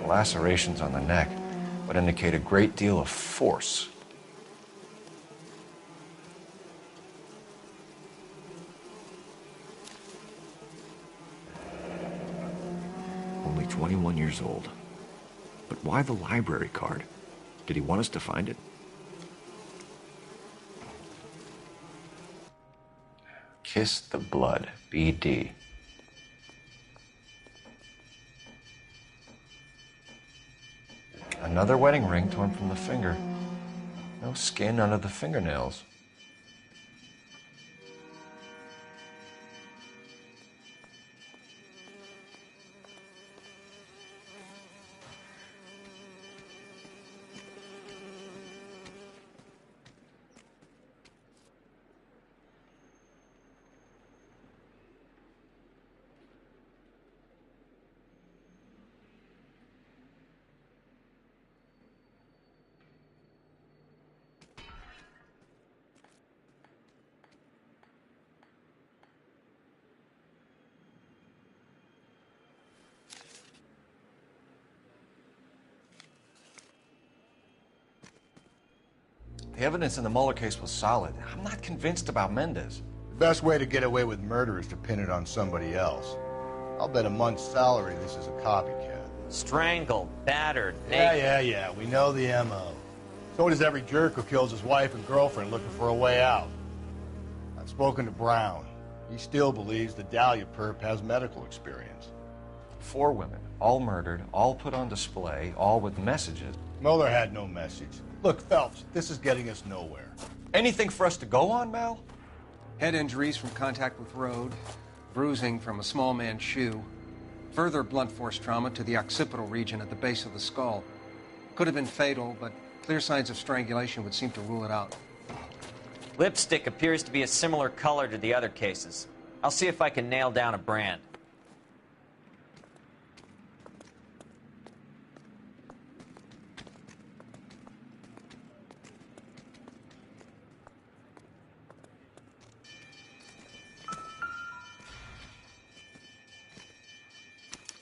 lacerations on the neck would indicate a great deal of force. Only 21 years old. But why the library card? Did he want us to find it? Kiss the blood, BD. Another wedding ring torn from the finger. No skin under the fingernails. The evidence in the Mueller case was solid. I'm not convinced about Mendez. The best way to get away with murder is to pin it on somebody else. I'll bet a month's salary this is a copycat. Strangled, battered, naked. Yeah. We know the M.O. So does every jerk who kills his wife and girlfriend looking for a way out. I've spoken to Brown. He still believes the Dahlia perp has medical experience. 4 women, all murdered, all put on display, all with messages. Mueller had no message. Look, Phelps, this is getting us nowhere. Anything for us to go on, Mal? Head injuries from contact with road, bruising from a small man's shoe, further blunt force trauma to the occipital region at the base of the skull. Could have been fatal, but clear signs of strangulation would seem to rule it out. Lipstick appears to be a similar color to the other cases. I'll see if I can nail down a brand.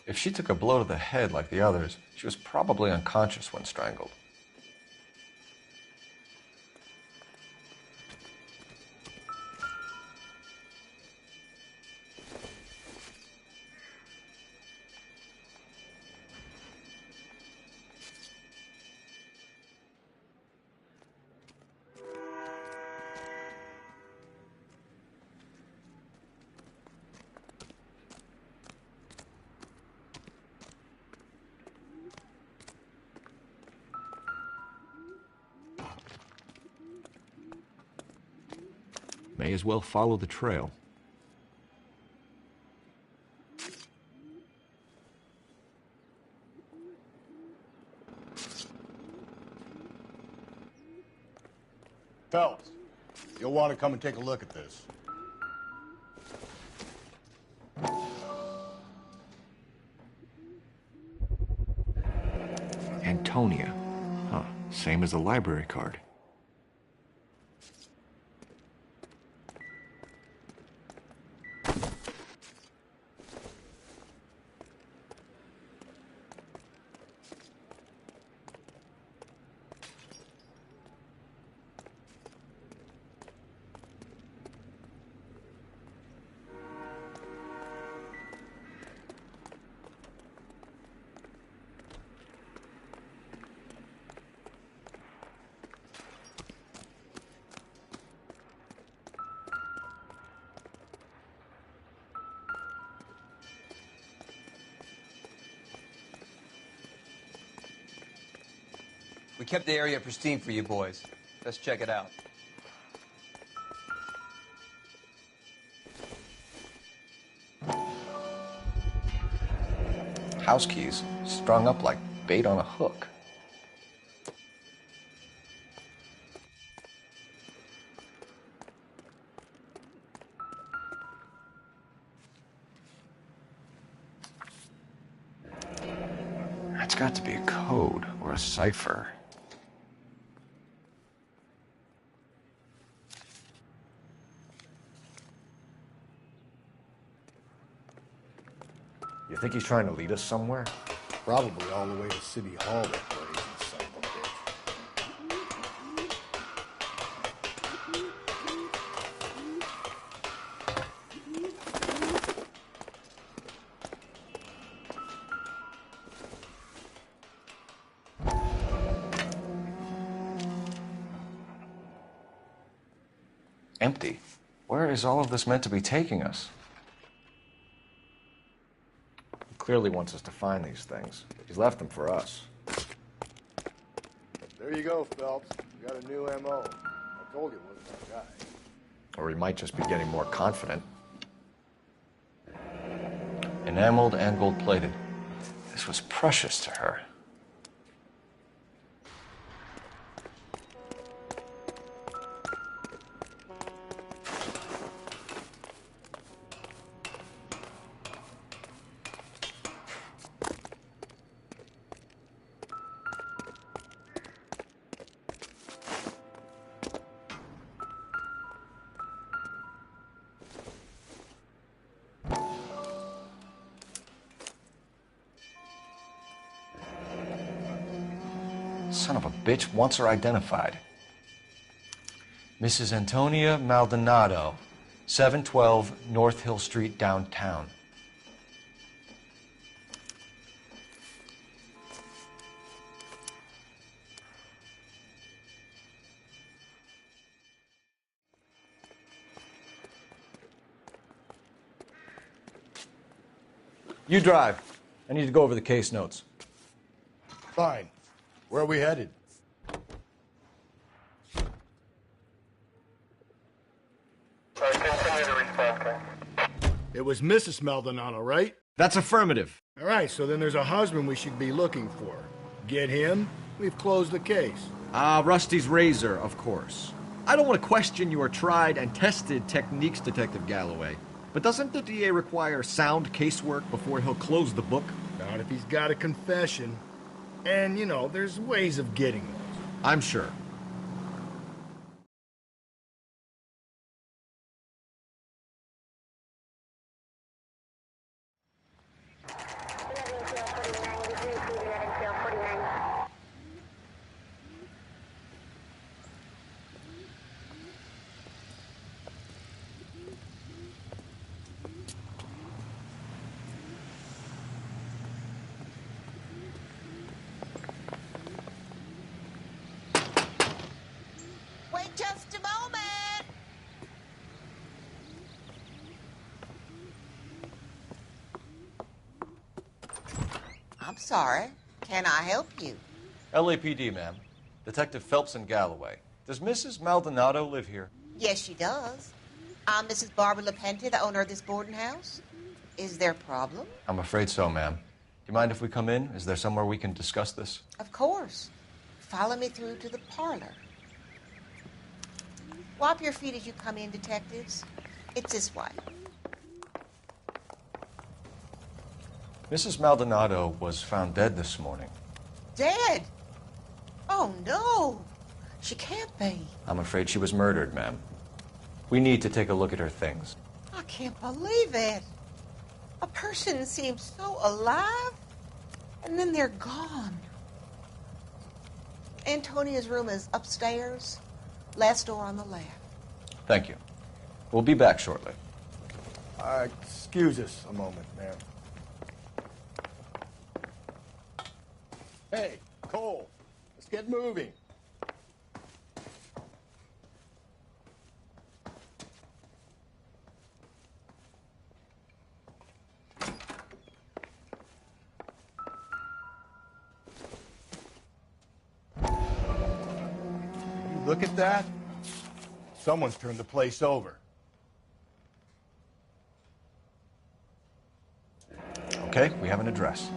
If she took a blow to the head like the others, she was probably unconscious when strangled. May as well follow the trail. Phelps, you'll want to come and take a look at this. Antonia. Huh, same as the library card. We kept the area pristine for you boys. Let's check it out. House keys strung up like bait on a hook. That's got to be a code or a cipher. You think he's trying to lead us somewhere? Probably all the way to City Hall, that brazen son of a bitch. Empty. Where is all of this meant to be taking us? He clearly wants us to find these things. He's left them for us. There you go, Phelps. You got a new M.O. I told you it wasn't our guy. Or he might just be getting more confident. Enameled and gold-plated. This was precious to her. Son of a bitch wants her identified. Mrs. Antonia Maldonado, 712 North Hill Street, downtown. You drive. I need to go over the case notes. Fine. Where are we headed? It was Mrs. Maldonado, right? That's affirmative. All right, so then there's a husband we should be looking for. Get him, we've closed the case. Rusty's razor, of course. I don't want to question your tried and tested techniques, Detective Galloway. But doesn't the DA require sound casework before he'll close the book? Not if he's got a confession. And, you know, there's ways of getting those. I'm sure. Wait just a moment. I'm sorry. Can I help you? LAPD, ma'am. Detective Phelps and Galloway. Does Mrs. Maldonado live here? Yes, she does. I'm Mrs. Barbara LaPente, the owner of this boarding house. Is there a problem? I'm afraid so, ma'am. Do you mind if we come in? Is there somewhere we can discuss this? Of course. Follow me through to the parlor. Wipe your feet as you come in, detectives. It's this way. Mrs. Maldonado was found dead this morning. Dead? Oh, no. She can't be. I'm afraid she was murdered, ma'am. We need to take a look at her things. I can't believe it. A person seems so alive, and then they're gone. Antonia's room is upstairs, last door on the left. Thank you. We'll be back shortly. Excuse us a moment, ma'am. Hey, Cole, let's get moving. You look at that? Someone's turned the place over. Okay, we have an address.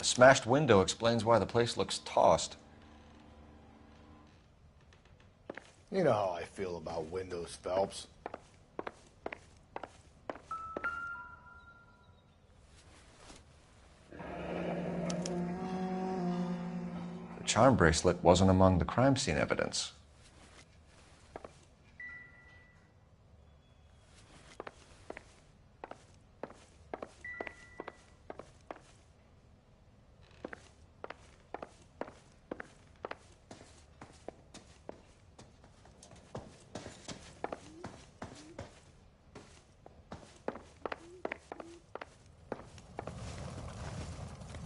A smashed window explains why the place looks tossed. You know how I feel about windows, Phelps. The charm bracelet wasn't among the crime scene evidence.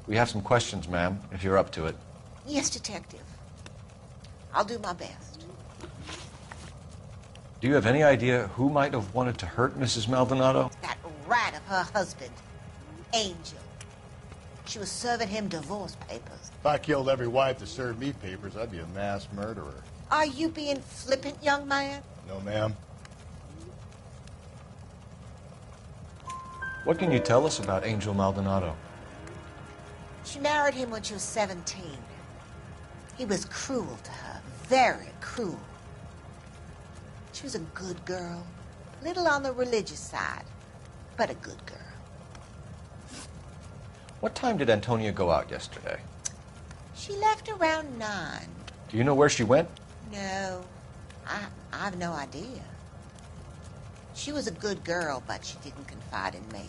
We have some questions, ma'am, if you're up to it. Yes, Detective. I'll do my best. Do you have any idea who might have wanted to hurt Mrs. Maldonado? That rat of her husband, Angel. She was serving him divorce papers. If I killed every wife to serve me papers, I'd be a mass murderer. Are you being flippant, young man? No, ma'am. What can you tell us about Angel Maldonado? She married him when she was 17. He was cruel to her, very cruel. She was a good girl, a little on the religious side, but a good girl. What time did Antonia go out yesterday? She left around 9. Do you know where she went? No, I have no idea. She was a good girl, but she didn't confide in me.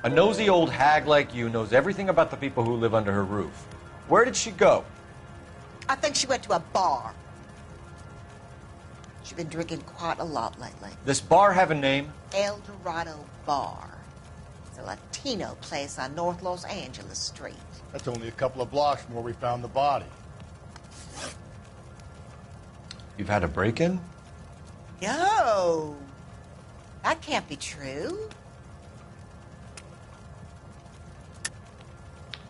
A nosy old hag like you knows everything about the people who live under her roof. Where did she go? I think she went to a bar. She's been drinking quite a lot lately. This bar have a name? El Dorado Bar. It's a Latino place on North Los Angeles Street. That's only a couple of blocks from where we found the body. You've had a break-in? No. That can't be true.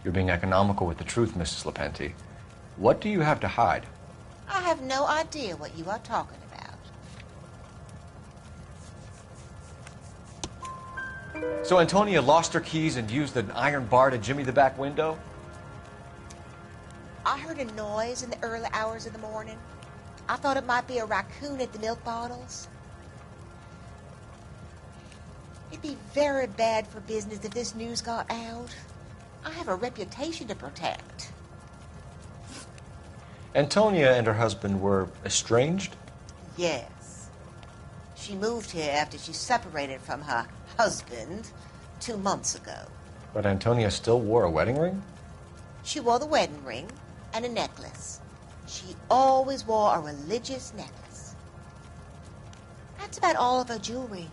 You're being economical with the truth, Mrs. Lepenti. What do you have to hide? I have no idea what you are talking about. So Antonia lost her keys and used an iron bar to jimmy the back window? I heard a noise in the early hours of the morning. I thought it might be a raccoon at the milk bottles. It'd be very bad for business if this news got out. I have a reputation to protect. Antonia and her husband were estranged? Yes. She moved here after she separated from her husband 2 months ago. But Antonia still wore a wedding ring? She wore the wedding ring and a necklace. She always wore a religious necklace. That's about all of her jewelry.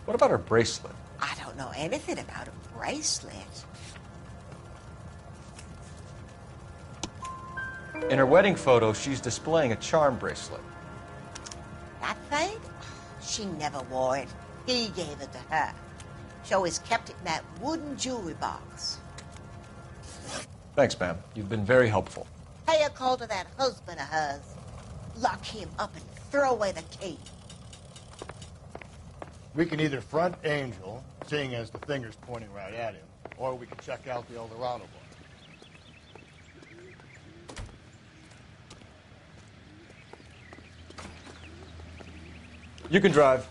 What about her bracelet? I don't know anything about a bracelet. In her wedding photo, she's displaying a charm bracelet. That thing? She never wore it. He gave it to her. She always kept it in that wooden jewelry box. Thanks, ma'am. You've been very helpful. Pay a call to that husband of hers. Lock him up and throw away the key. We can either front Angel, seeing as the finger's pointing right at him, or we can check out the El Dorado bar. You can drive.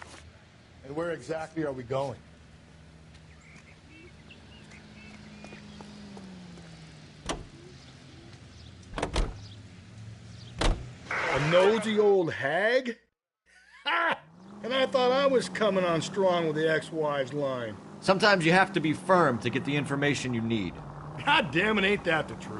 And where exactly are we going? A nosy old hag? Ha! And I thought I was coming on strong with the ex-wives line. Sometimes you have to be firm to get the information you need. God damn it, ain't that the truth?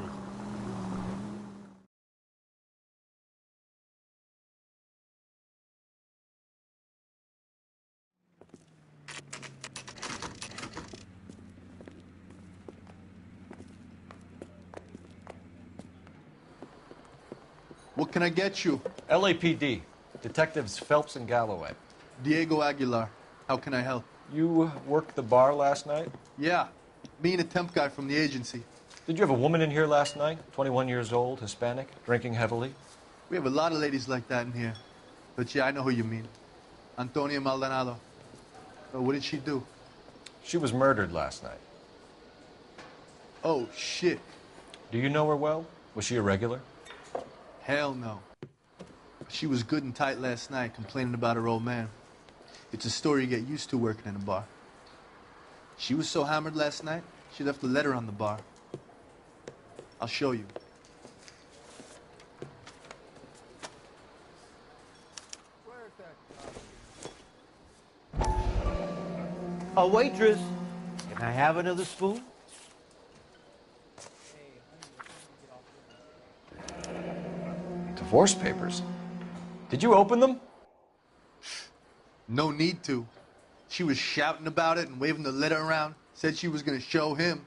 What can I get you? LAPD. Detectives Phelps and Galloway. Diego Aguilar. How can I help? You worked the bar last night? Yeah. Me and a temp guy from the agency. Did you have a woman in here last night? 21 years old, Hispanic, drinking heavily? We have a lot of ladies like that in here. But yeah, I know who you mean. Antonia Maldonado. Oh, what did she do? She was murdered last night. Oh, shit. Do you know her well? Was she a regular? Hell no. She was good and tight last night, complaining about her old man. It's a story you get used to working in a bar. She was so hammered last night, she left a letter on the bar. I'll show you. A waitress, can I have another spoon? Divorce papers. Did you open them? No need to. She was shouting about it and waving the letter around. Said she was going to show him.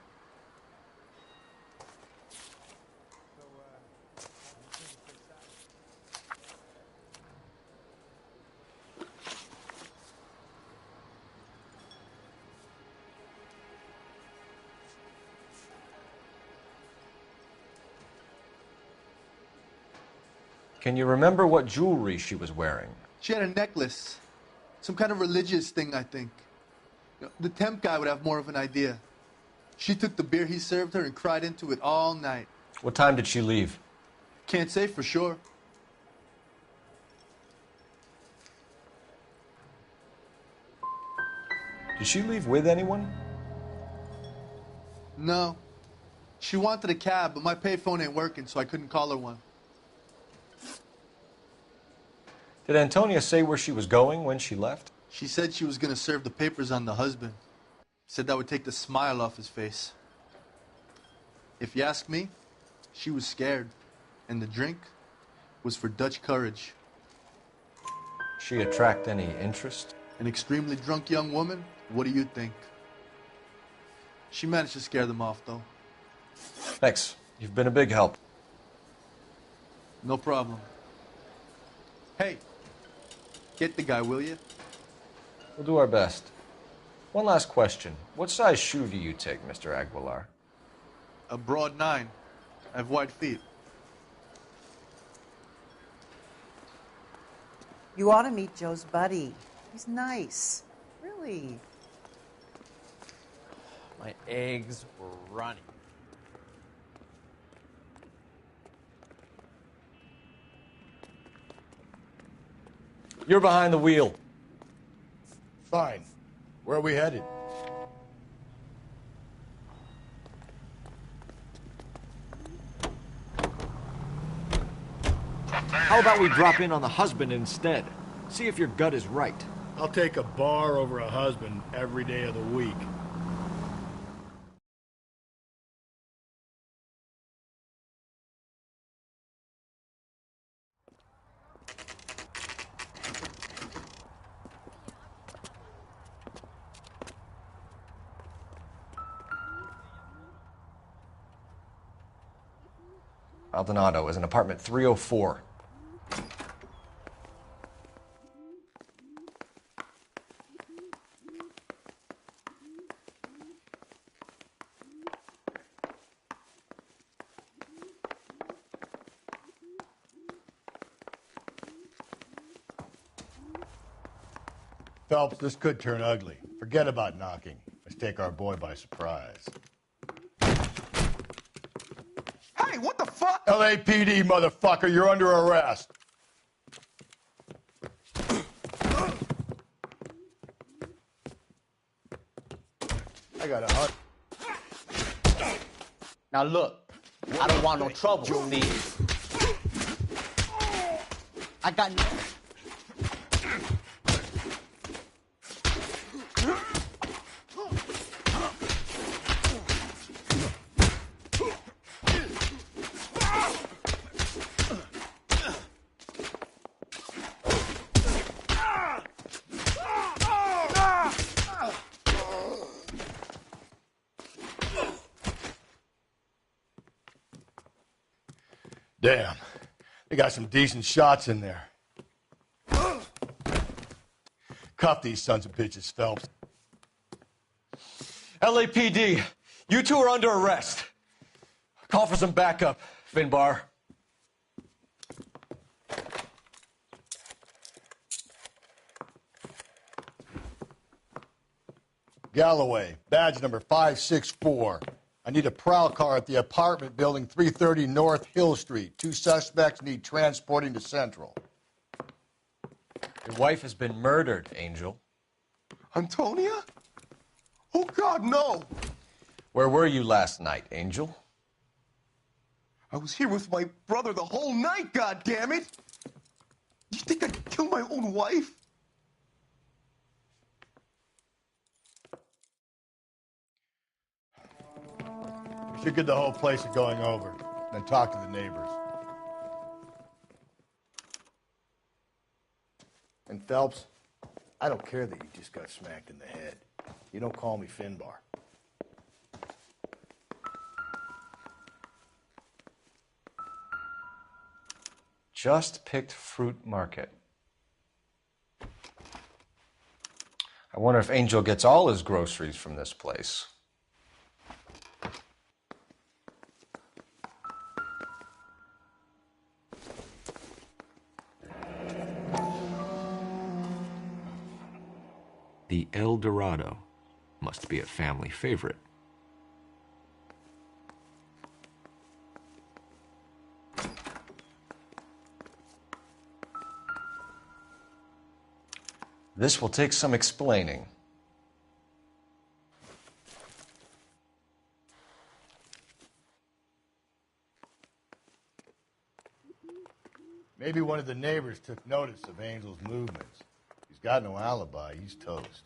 Can you remember what jewelry she was wearing? She had a necklace. Some kind of religious thing, I think. You know, the temp guy would have more of an idea. She took the beer he served her and cried into it all night. What time did she leave? Can't say for sure. Did she leave with anyone? No. She wanted a cab, but my payphone ain't working, so I couldn't call her one. Did Antonia say where she was going when she left? She said she was gonna serve the papers on the husband. Said that would take the smile off his face. If you ask me, she was scared. And the drink was for Dutch courage. She attract any interest? An extremely drunk young woman? What do you think? She managed to scare them off, though. Thanks. You've been a big help. No problem. Hey, get the guy, will you? We'll do our best. One last question. What size shoe do you take, Mr. Aguilar? A broad 9. I have wide feet. You ought to meet Joe's buddy. He's nice. Really. My eggs were running. You're behind the wheel. Fine. Where are we headed? How about we drop in on the husband instead? See if your gut is right. I'll take a bar over a husband every day of the week. Maldonado is in apartment 304. Phelps, this could turn ugly. Forget about knocking. Let's take our boy by surprise. Hey, what the fuck? LAPD, motherfucker, you're under arrest. I got a hunt. Now look, I don't want no trouble, Steve. I got no... Damn. They got some decent shots in there. Cuff these sons of bitches, Phelps. LAPD, you two are under arrest. Call for some backup, Finbar. Galloway, badge number 564. I need a prowl car at the apartment building 330 North Hill Street. 2 suspects need transporting to Central. Your wife has been murdered, Angel. Antonia? Oh, God, no! Where were you last night, Angel? I was here with my brother the whole night, goddammit! You think I'd kill my own wife? We should get the whole place going over, then talk to the neighbors. And Phelps, I don't care that you just got smacked in the head. You don't call me Finbar. Just picked Fruit Market. I wonder if Angel gets all his groceries from this place. The El Dorado must be a family favorite. This will take some explaining. Maybe one of the neighbors took notice of Angel's movements. He's got no alibi. He's toast.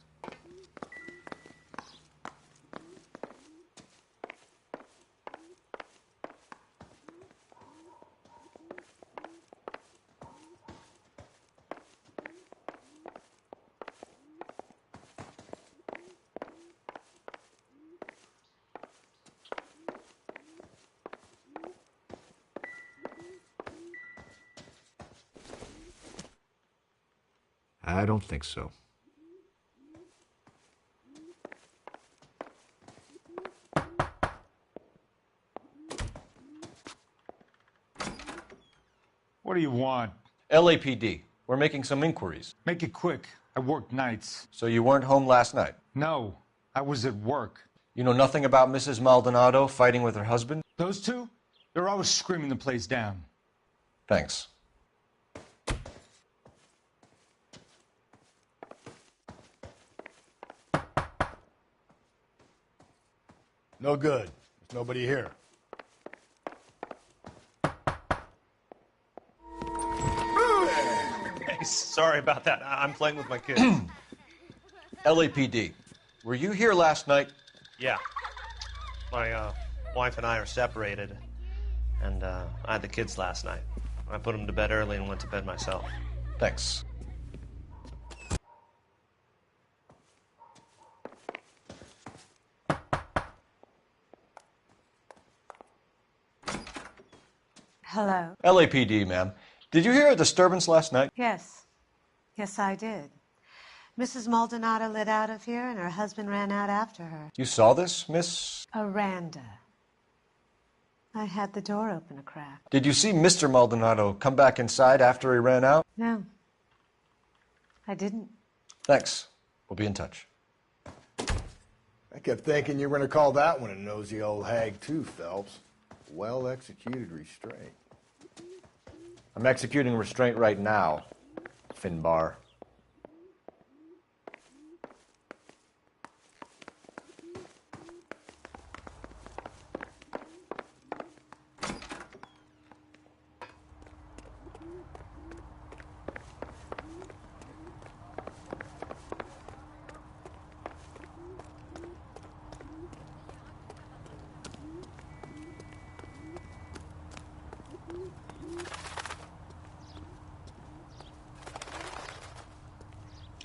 I don't think so. What do you want? LAPD. We're making some inquiries. Make it quick. I work nights. So you weren't home last night? No, I was at work. You know nothing about Mrs. Maldonado fighting with her husband? Those two? They're always screaming the place down. Thanks. No good. There's nobody here. Hey, sorry about that. I'm playing with my kids. LAPD. Were you here last night? Yeah. My wife and I are separated, and I had the kids last night. I put them to bed early and went to bed myself. Thanks. Hello. LAPD, ma'am. Did you hear a disturbance last night? Yes. Yes, I did. Mrs. Maldonado lit out of here, and her husband ran out after her. You saw this, Miss? Aranda. I had the door open a crack. Did you see Mr. Maldonado come back inside after he ran out? No. I didn't. Thanks. We'll be in touch. I kept thinking you were going to call that one a nosy old hag, too, Phelps. Well-executed restraint. I'm executing restraint right now, Finbar.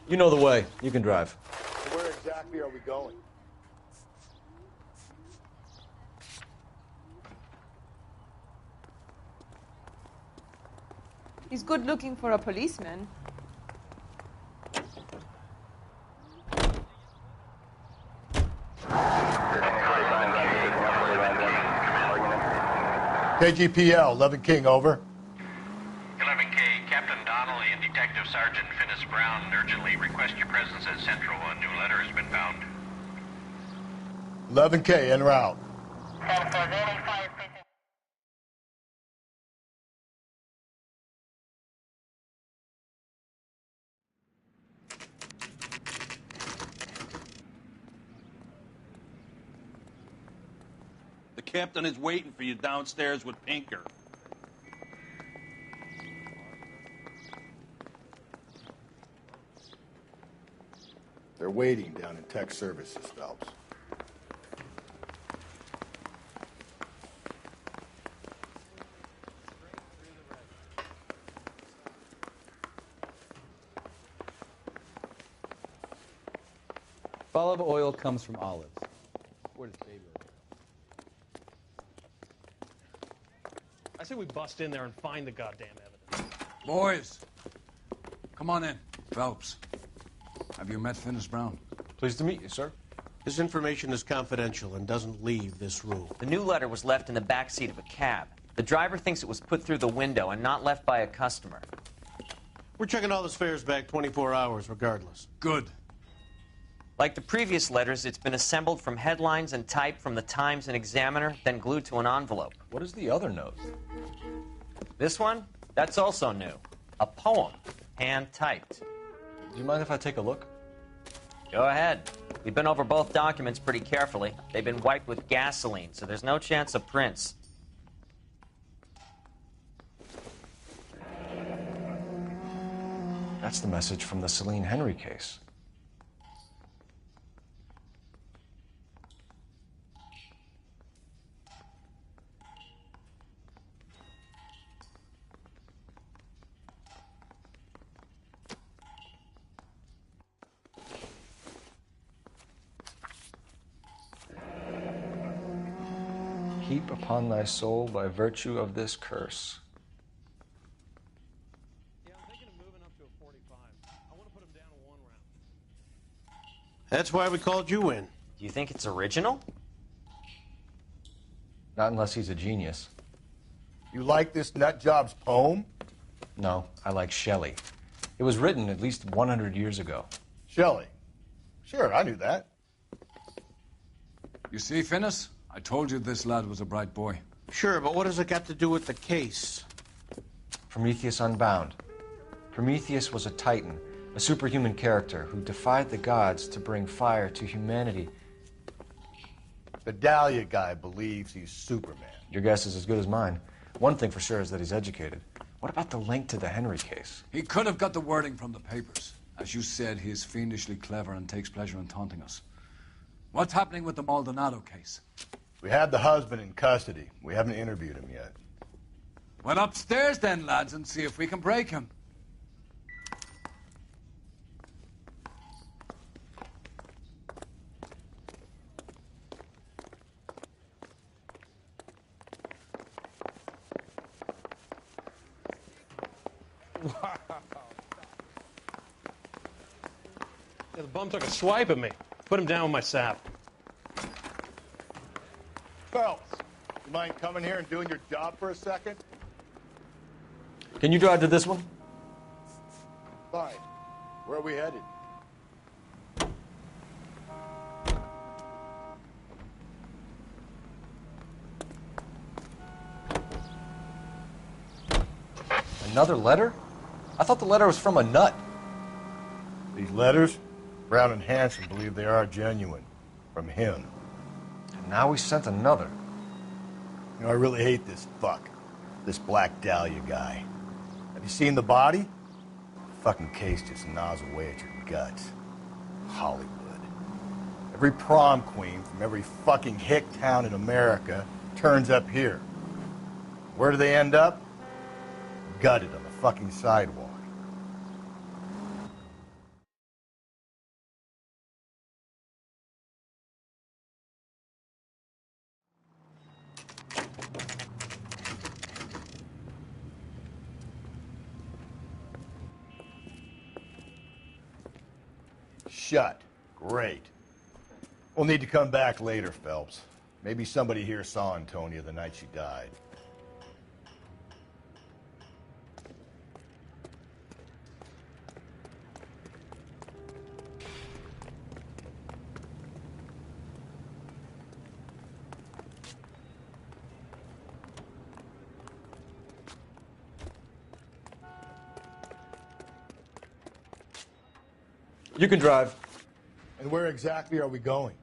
You know the way. You can drive. Where exactly are we going? He's good looking for a policeman. KGPL, 11 King, over. 11K, Captain Donnelly and Detective Sergeant Finnis Brown urgently request your presence at Central. A new letter has been found. 11K, en route. The captain is waiting for you downstairs with Pinker. They're waiting down in tech services, Phelps. Olive oil comes from olives. Where does Baby live? I say we bust in there and find the goddamn evidence. Boys, come on in. Phelps, have you met Finnis Brown? Pleased to meet you, sir. His information is confidential and doesn't leave this room. The new letter was left in the back seat of a cab. The driver thinks it was put through the window and not left by a customer. We're checking all his fares back 24 hours regardless. Good. Like the previous letters, it's been assembled from headlines and typed from the Times and Examiner, then glued to an envelope. What is the other note? This one? That's also new. A poem, hand-typed. Do you mind if I take a look? Go ahead. We've been over both documents pretty carefully. They've been wiped with gasoline, so there's no chance of prints. That's the message from the Celine Henry case. Heap upon thy soul by virtue of this curse. That's why we called you in. Do you think it's original? Not unless he's a genius. You like this nutjob's poem? No, I like Shelley. It was written at least 100 years ago. Shelley? Sure, I knew that. You see, Finnis? I told you this lad was a bright boy. Sure, but what does it got to do with the case? Prometheus Unbound. Prometheus was a titan, a superhuman character who defied the gods to bring fire to humanity. The Dahlia guy believes he's Superman. Your guess is as good as mine. One thing for sure is that he's educated. What about the link to the Henry case? He could have got the wording from the papers. As you said, he is fiendishly clever and takes pleasure in taunting us. What's happening with the Maldonado case? We had the husband in custody. We haven't interviewed him yet. Well, upstairs then, lads, and see if we can break him. Wow. Yeah, the bum took a swipe at me. Put him down with my sap. Phelps, you mind coming here and doing your job for a second? Can you drive to this one? Fine. Where are we headed? Another letter? I thought the letter was from a nut. These letters, Brown and Hanson believe they are genuine. From him. And now we sent another. You know, I really hate this fuck. This Black Dahlia guy. Have you seen the body? The fucking case just gnaws away at your guts. Hollywood. Every prom queen from every fucking hick town in America turns up here. Where do they end up? Gutted on the fucking sidewalk. Shut. Great. We'll need to come back later, Phelps. Maybe somebody here saw Antonia the night she died. You can drive. And where exactly are we going?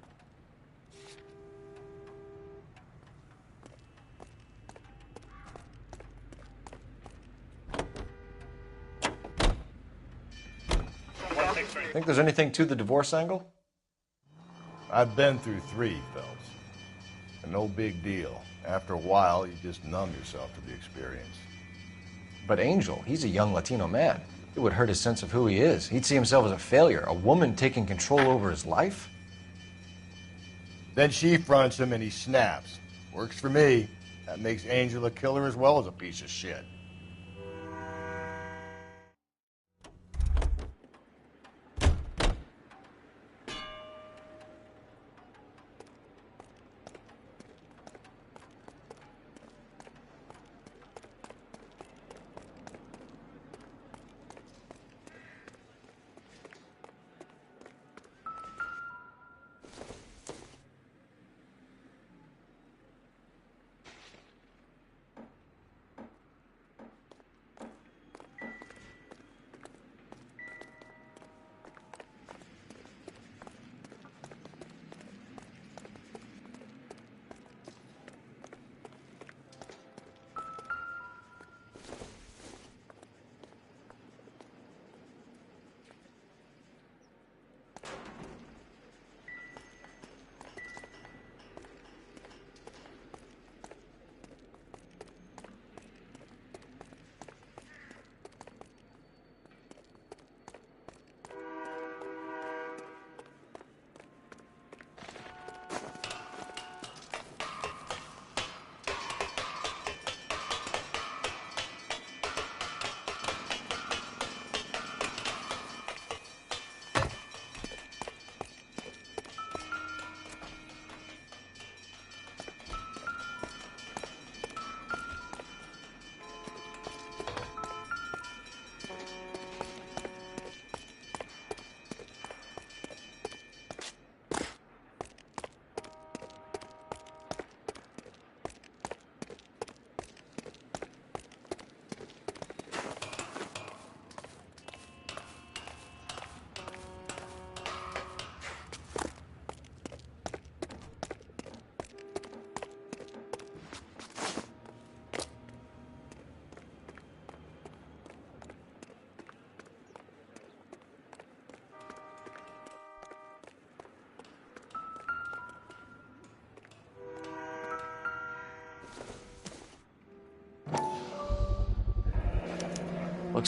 Think there's anything to the divorce angle? I've been through 3, Phelps. And no big deal. After a while, you just numb yourself to the experience. But Angel, he's a young Latino man. It would hurt his sense of who he is. He'd see himself as a failure, a woman taking control over his life. Then she fronts him and he snaps. Works for me. That makes Angel a killer as well as a piece of shit.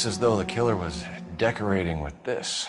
Looks as though the killer was decorating with this.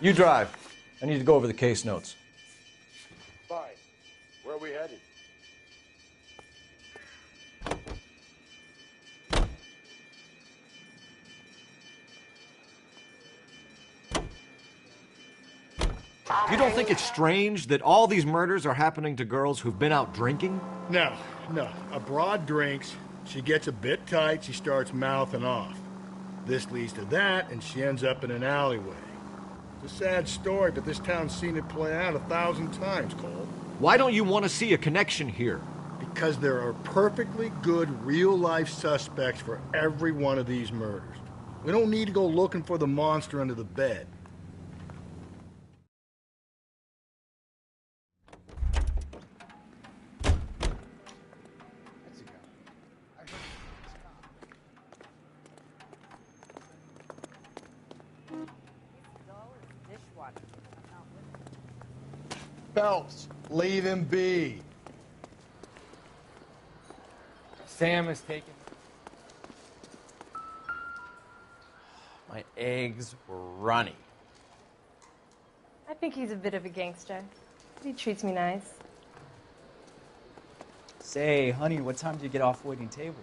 You drive. I need to go over the case notes. Fine. Where are we headed? You don't think it's strange that all these murders are happening to girls who've been out drinking? No. A broad drinks, she gets a bit tight, she starts mouthing off. This leads to that, and she ends up in an alleyway. It's a sad story, but this town's seen it play out 1,000 times, Cole. Why don't you want to see a connection here? Because there are perfectly good real-life suspects for every one of these murders. We don't need to go looking for the monster under the bed. Phelps, leave him be. Sam is taken. My eggs were runny. I think he's a bit of a gangster. He treats me nice. Say, honey, what time do you get off waiting tables?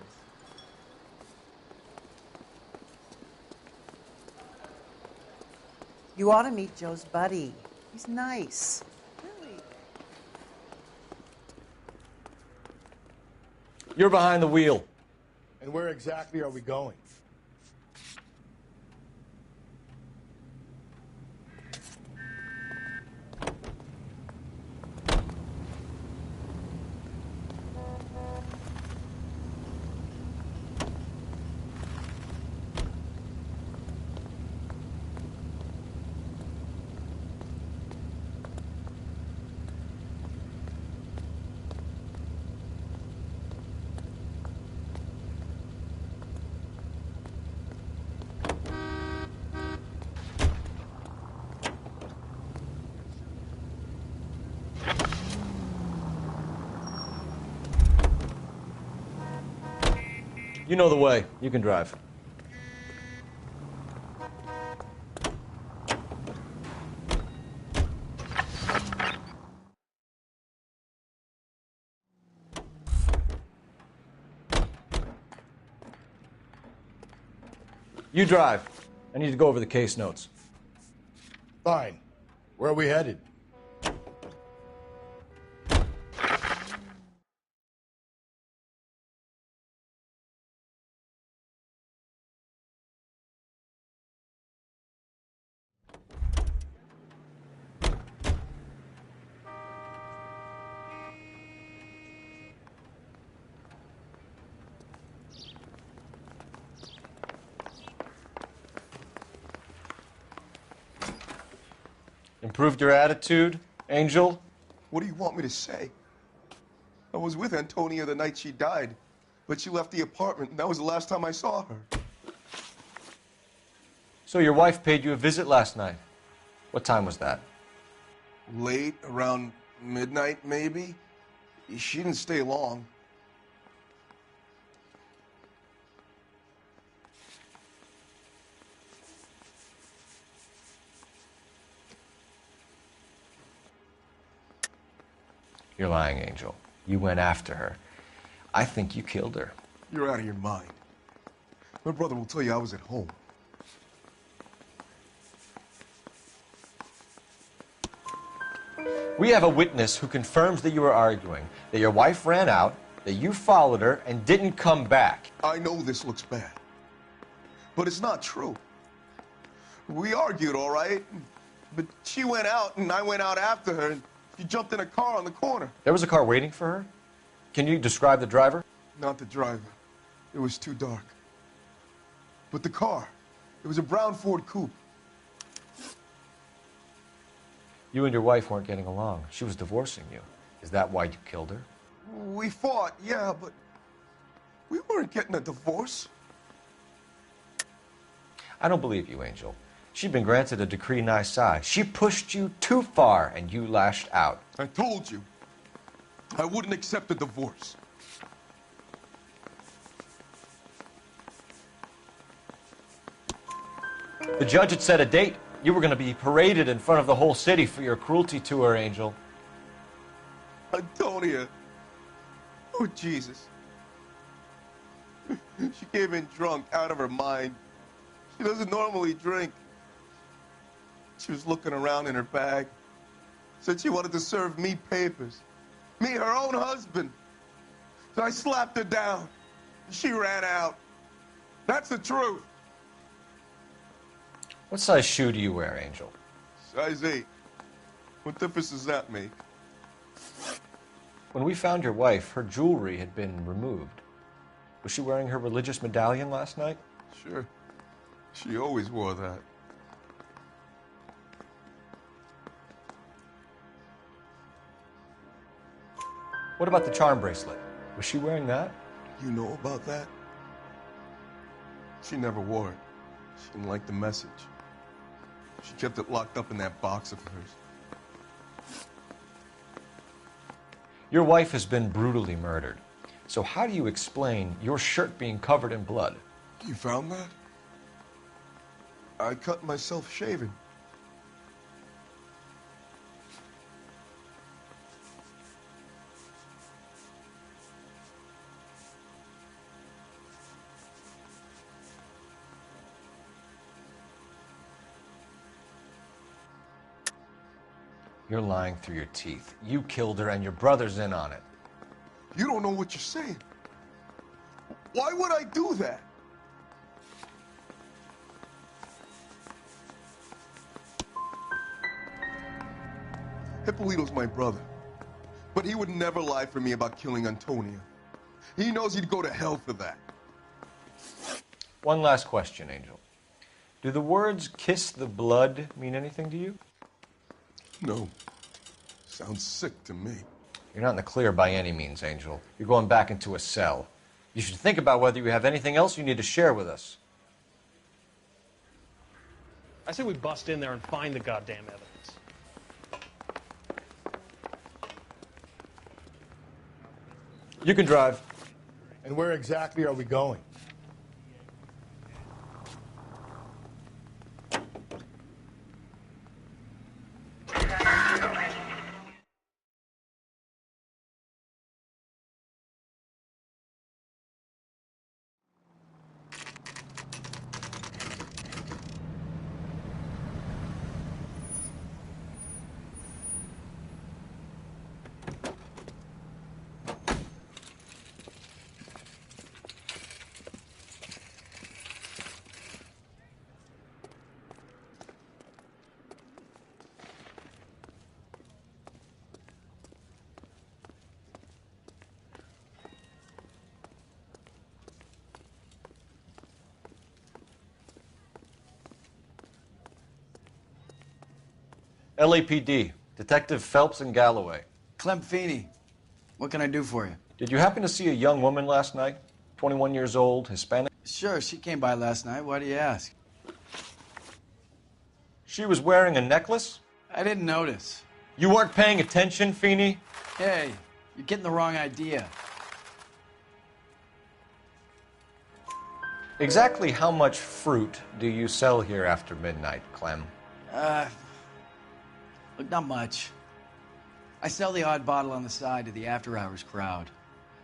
You ought to meet Joe's buddy. He's nice. Really. You're behind the wheel. And where exactly are we going? You know the way. You can drive. You drive. I need to go over the case notes. Fine. Where are we headed? Improved your attitude, Angel? What do you want me to say? I was with Antonia the night she died, but she left the apartment, and that was the last time I saw her. So your wife paid you a visit last night. What time was that? Late, around midnight, maybe? She didn't stay long. You're lying, Angel. You went after her. I think you killed her. You're out of your mind. My brother will tell you I was at home. We have a witness who confirms that you were arguing, that your wife ran out, that you followed her and didn't come back. I know this looks bad, but it's not true. We argued, all right, but she went out and I went out after her and she jumped in a car on the corner. There was a car waiting for her? Can you describe the driver? Not the driver. It was too dark. But the car, it was a brown Ford coupe. You and your wife weren't getting along. She was divorcing you. Is that why you killed her? We fought, yeah, but we weren't getting a divorce. I don't believe you, Angel. She'd been granted a decree nisi. She pushed you too far and you lashed out. I told you, I wouldn't accept a divorce. The judge had set a date. You were going to be paraded in front of the whole city for your cruelty to her, Angel. Antonia. Oh, Jesus. She came in drunk, out of her mind. She doesn't normally drink. She was looking around in her bag. Said she wanted to serve me papers. Me, her own husband. So I slapped her down. She ran out. That's the truth. What size shoe do you wear, Angel? Size 8. What difference does that make? When we found your wife, her jewelry had been removed. Was she wearing her religious medallion last night? Sure. She always wore that. What about the charm bracelet? Was she wearing that? You know about that? She never wore it. She didn't like the message. She kept it locked up in that box of hers. Your wife has been brutally murdered. So how do you explain your shirt being covered in blood? You found that? I cut myself shaving. You're lying through your teeth. You killed her and your brother's in on it. You don't know what you're saying. Why would I do that? Hippolito's my brother. But he would never lie for me about killing Antonia. He knows he'd go to hell for that. One last question, Angel. Do the words kiss the blood mean anything to you? No. Sounds sick to me. You're not in the clear by any means, Angel. You're going back into a cell. You should think about whether you have anything else you need to share with us. I say we bust in there and find the goddamn evidence. You can drive. And where exactly are we going? LAPD, Detective Phelps and Galloway. Clem Feeney, what can I do for you? Did you happen to see a young woman last night? 21 years old, Hispanic? Sure, she came by last night. Why do you ask? She was wearing a necklace? I didn't notice. You weren't paying attention, Feeney? Hey, you're getting the wrong idea. Exactly how much fruit do you sell here after midnight, Clem? Look, not much. I sell the odd bottle on the side to the after-hours crowd.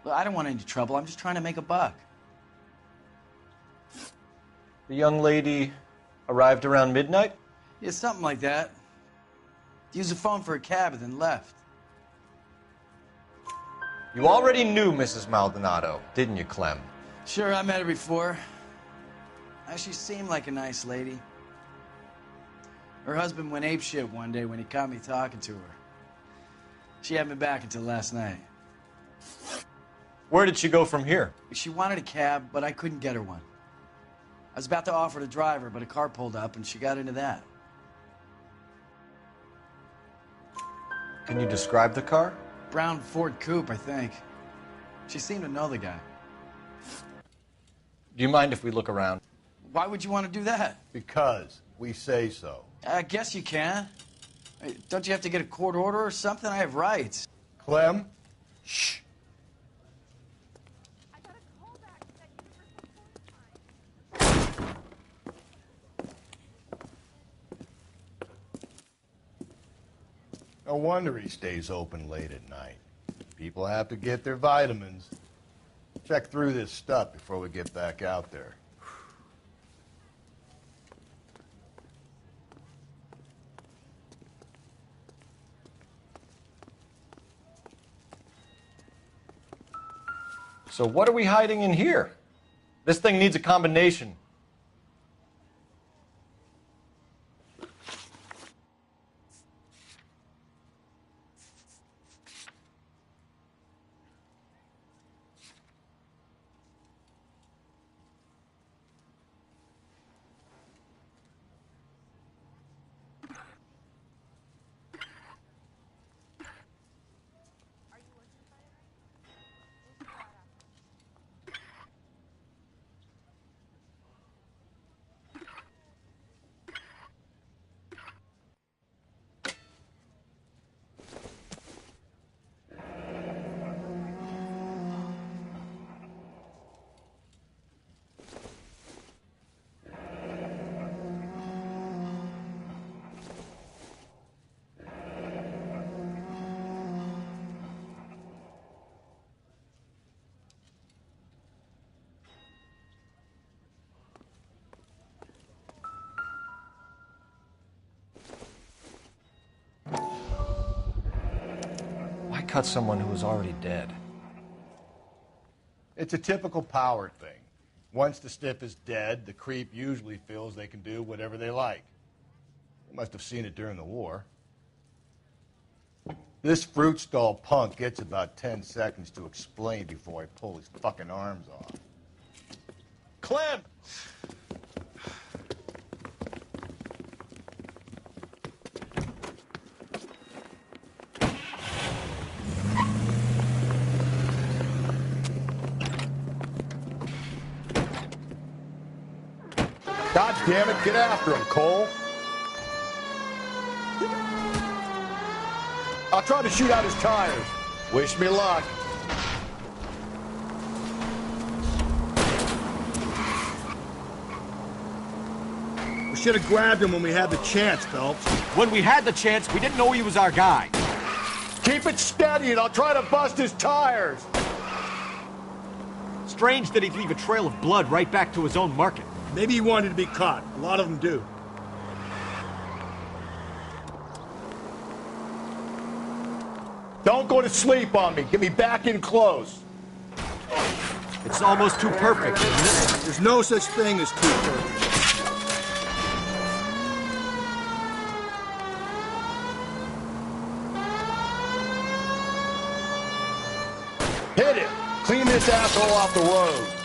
Look, I don't want any trouble. I'm just trying to make a buck. The young lady arrived around midnight? Yeah, something like that. Used the phone for a cab and then left. You already knew Mrs. Maldonado, didn't you, Clem? Sure, I met her before. She seemed like a nice lady. Her husband went apeshit one day when he caught me talking to her. She hadn't been back until last night. Where did she go from here? She wanted a cab, but I couldn't get her one. I was about to offer to drive her, but a car pulled up and she got into that. Can you describe the car? Brown Ford Coupe, I think. She seemed to know the guy. Do you mind if we look around? Why would you want to do that? Because we say so. I guess you can. Hey, don't you have to get a court order or something? I have rights. Clem? Shh. No wonder he stays open late at night. People have to get their vitamins. Check through this stuff before we get back out there. So what are we hiding in here? This thing needs a combination. Why cut someone who was already dead? It's a typical power thing. Once the stiff is dead, the creep usually feels they can do whatever they like. They must have seen it during the war. This fruit stall punk gets about 10 seconds to explain before I pull his fucking arms off. Clem! God damn it, get after him, Cole. I'll try to shoot out his tires. Wish me luck. We should have grabbed him when we had the chance, Phelps. When we had the chance, we didn't know he was our guy. Keep it steady and I'll try to bust his tires. Strange that he'd leave a trail of blood right back to his own market. Maybe he wanted to be caught. A lot of them do. Don't go to sleep on me. Get me back in close. It's almost too perfect, isn't it? There's no such thing as too perfect. Hit him. Clean this asshole off the road.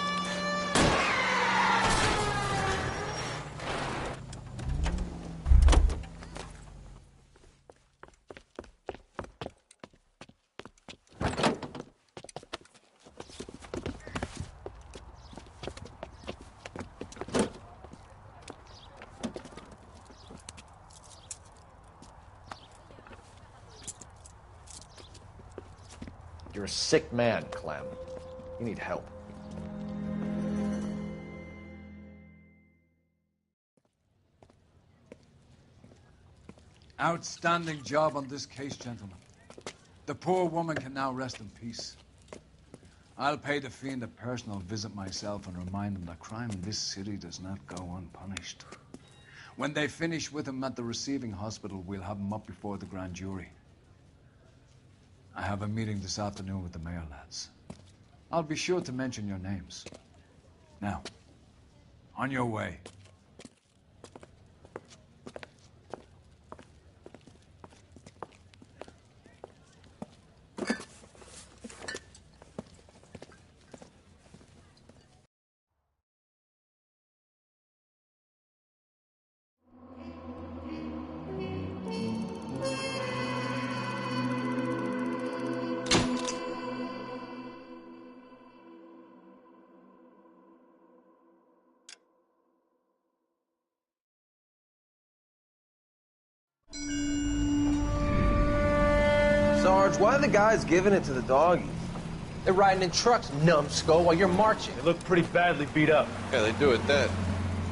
You're a sick man, Clem. You need help. Outstanding job on this case, gentlemen. The poor woman can now rest in peace. I'll pay the fiend a personal visit myself and remind him that crime in this city does not go unpunished. When they finish with him at the receiving hospital, we'll have him up before the grand jury. I have a meeting this afternoon with the mayor lads. I'll be sure to mention your names. Now, on your way. Sarge, why are the guys giving it to the doggies? They're riding in trucks, numbskull, while you're marching. They look pretty badly beat up. Yeah, they do it then.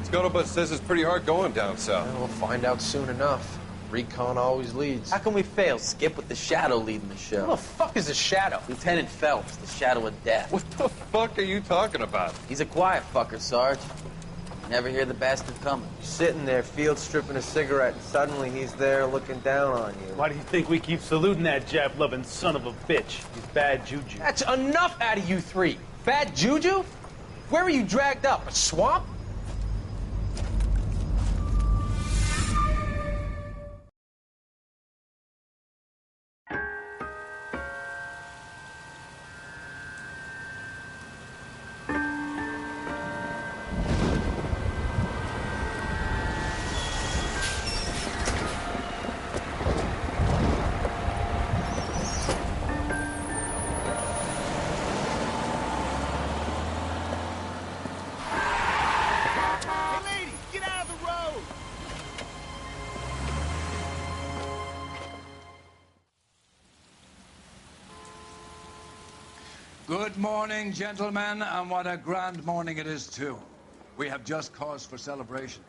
Scuttlebutt says it's pretty hard going down south. We'll find out soon enough. Recon always leads. How can we fail, Skip, with the Shadow leading the show? Who the fuck is the Shadow? Lieutenant Phelps, the Shadow of Death. What the fuck are you talking about? He's a quiet fucker, Sarge. Never hear the bastard coming. Sitting there, field stripping a cigarette, and suddenly he's there looking down on you. Why do you think we keep saluting that Jap-loving son of a bitch? He's bad juju. That's enough out of you three. Bad juju? Where were you dragged up? A swamp? Good morning, gentlemen, and what a grand morning it is, too. We have just cause for celebration.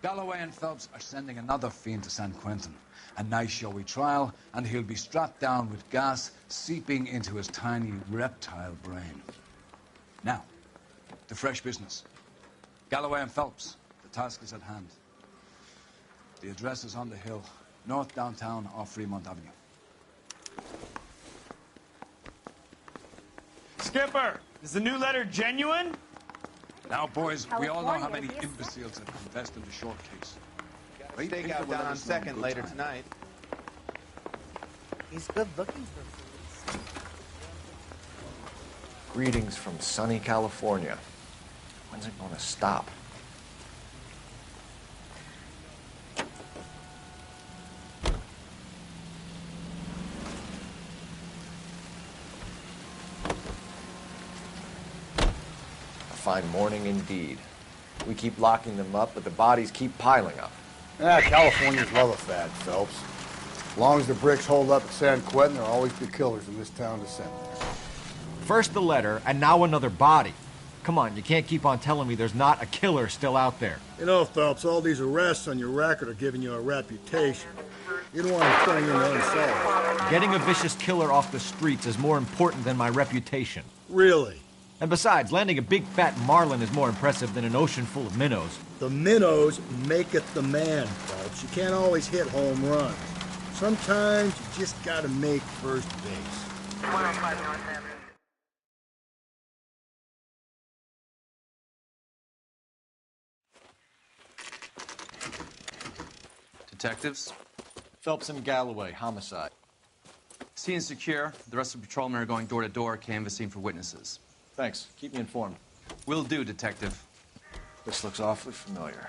Galloway and Phelps are sending another fiend to San Quentin. A nice showy trial, and he'll be strapped down with gas seeping into his tiny reptile brain. Now, to fresh business. Galloway and Phelps, the task is at hand. The address is on the hill, north downtown off Fremont Avenue. Skipper, is the new letter genuine? Now, boys, we all know how many imbeciles have confessed in the short case. Stakeout down on 2nd later tonight. He's good looking for police. Greetings from sunny California. When's it going to stop? A fine morning indeed. We keep locking them up, but the bodies keep piling up. Yeah, Californians love a fad, Phelps. As long as the bricks hold up at San Quentin, there'll always be killers in this town to send. First the letter, and now another body. Come on, you can't keep on telling me there's not a killer still out there. You know, Phelps, all these arrests on your record are giving you a reputation. You don't want to turn your own soul. Getting a vicious killer off the streets is more important than my reputation. Really? And besides, landing a big fat marlin is more impressive than an ocean full of minnows. The minnows maketh the man, Phelps. You can't always hit home runs. Sometimes you just gotta make first base. 105 North Avenue. Detectives? Phelps and Galloway, homicide. Scene is secure. The rest of the patrolmen are going door to door, canvassing for witnesses. Thanks. Keep me informed. Will do, Detective. This looks awfully familiar.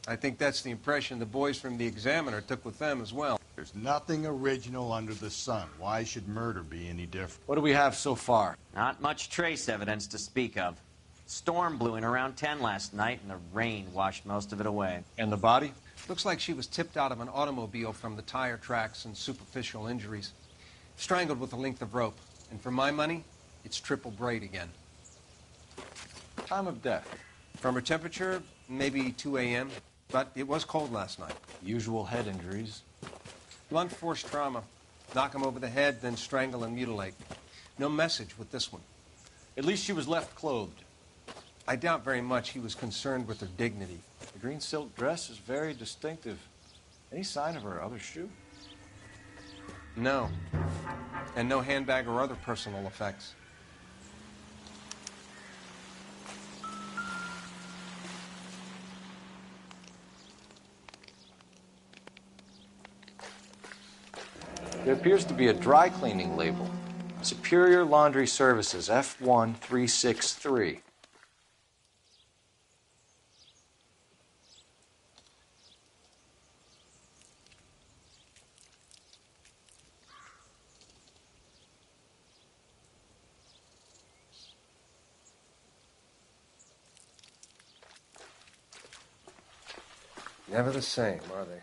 I think that's the impression the boys from the Examiner took with them as well. There's nothing original under the sun. Why should murder be any different? What do we have so far? Not much trace evidence to speak of. Storm blew in around 10 last night, and the rain washed most of it away. And the body? Looks like she was tipped out of an automobile from the tire tracks and superficial injuries. Strangled with a length of rope. And for my money, it's triple braid again. Time of death? From her temperature, maybe 2 a.m., but it was cold last night. Usual head injuries. Blunt force trauma. Knock him over the head, then strangle and mutilate. No message with this one. At least she was left clothed. I doubt very much he was concerned with her dignity. The green silk dress is very distinctive. Any sign of her other shoe? No. And no handbag or other personal effects. There appears to be a dry cleaning label. Superior Laundry Services, F1363. Never the same, are they?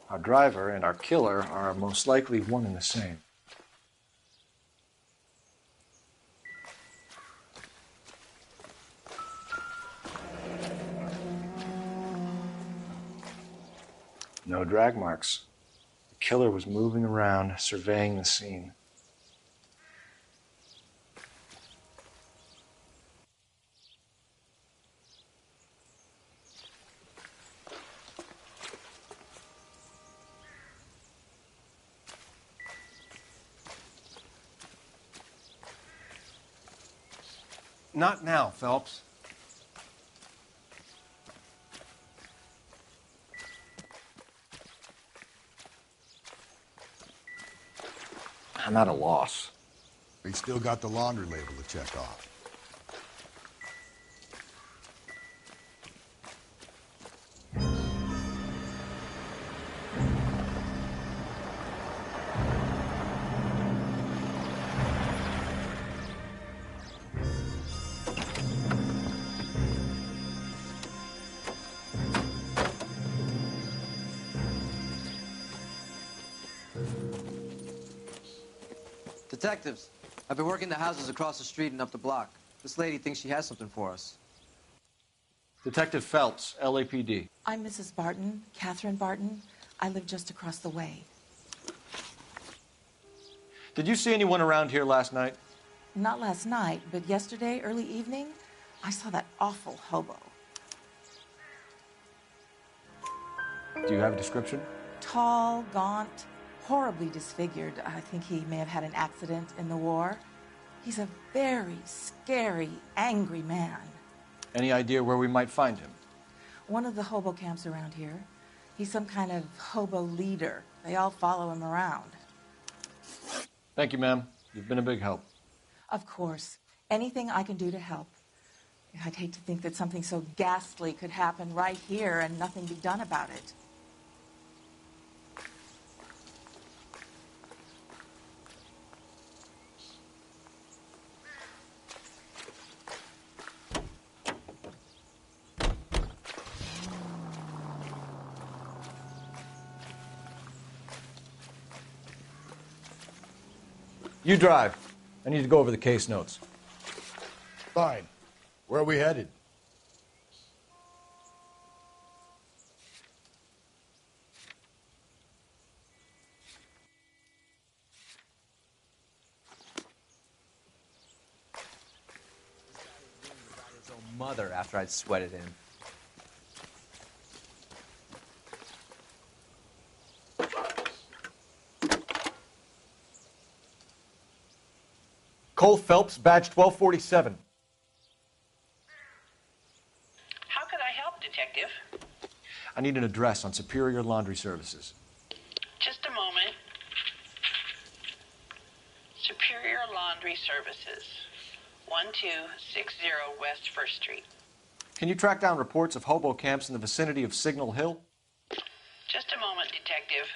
Our driver and our killer are most likely one and the same. No drag marks. The killer was moving around, surveying the scene. Not now, Phelps. I'm at a loss. We still got the laundry label to check off. Detectives, I've been working the houses across the street and up the block. This lady thinks she has something for us. Detective Phelps, LAPD. I'm Mrs. Barton, Catherine Barton. I live just across the way. Did you see anyone around here last night? Not last night, but yesterday, early evening, I saw that awful hobo. Do you have a description? Tall, gaunt, horribly disfigured. I think he may have had an accident in the war. He's a very scary, angry man. Any idea where we might find him? One of the hobo camps around here. He's some kind of hobo leader. They all follow him around. Thank you, ma'am. You've been a big help. Of course. Anything I can do to help. I'd hate to think that something so ghastly could happen right here and nothing be done about it. You drive. I need to go over the case notes. Fine. Where are we headed? His own mother after I'd sweated him. Cole Phelps, badge 1247. How can I help, Detective? I need an address on Superior Laundry Services. Just a moment. Superior Laundry Services, 1260 West 1st Street. Can you track down reports of hobo camps in the vicinity of Signal Hill? Just a moment, Detective.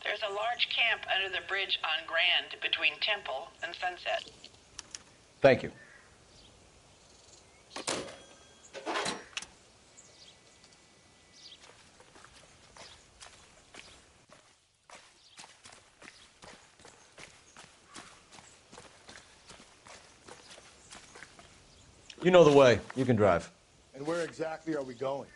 There's a large camp under the bridge on Grand between Temple and Sunset. Thank you. You know the way. You can drive. And where exactly are we going?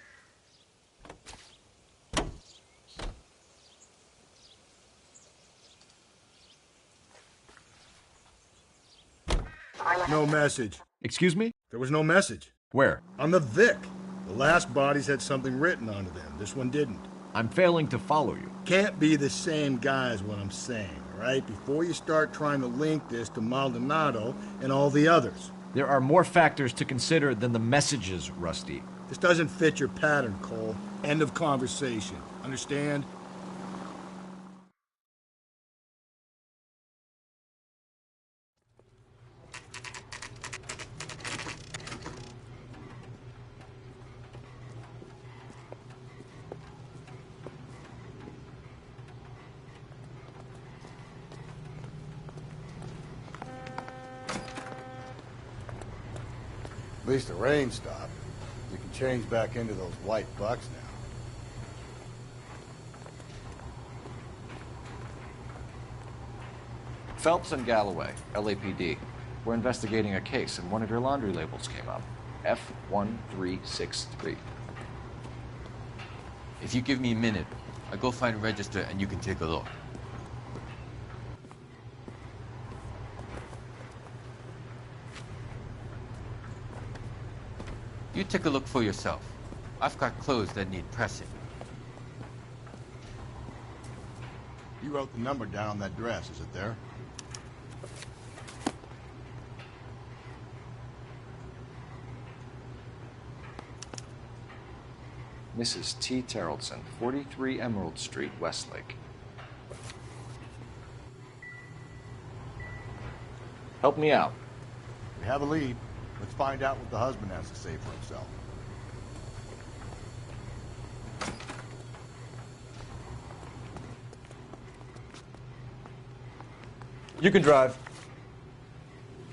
No message. Excuse me? There was no message. Where? On the Vic. The last bodies had something written onto them. This one didn't. I'm failing to follow you. Can't be the same guy is what I'm saying, all right? Before you start trying to link this to Maldonado and all the others. There are more factors to consider than the messages, Rusty. This doesn't fit your pattern, Cole. End of conversation. Understand? At least the rain stopped. You can change back into those white bucks now. Phelps and Galloway, LAPD. We're investigating a case, and one of your laundry labels came up. F1363. If you give me a minute, I'll go find a register and you can take a look. You take a look for yourself. I've got clothes that need pressing. You wrote the number down on that dress, is it there? Mrs. T. Terrellson, 43 Emerald Street, Westlake. Help me out. We have a lead. Let's find out what the husband has to say for himself. You can drive.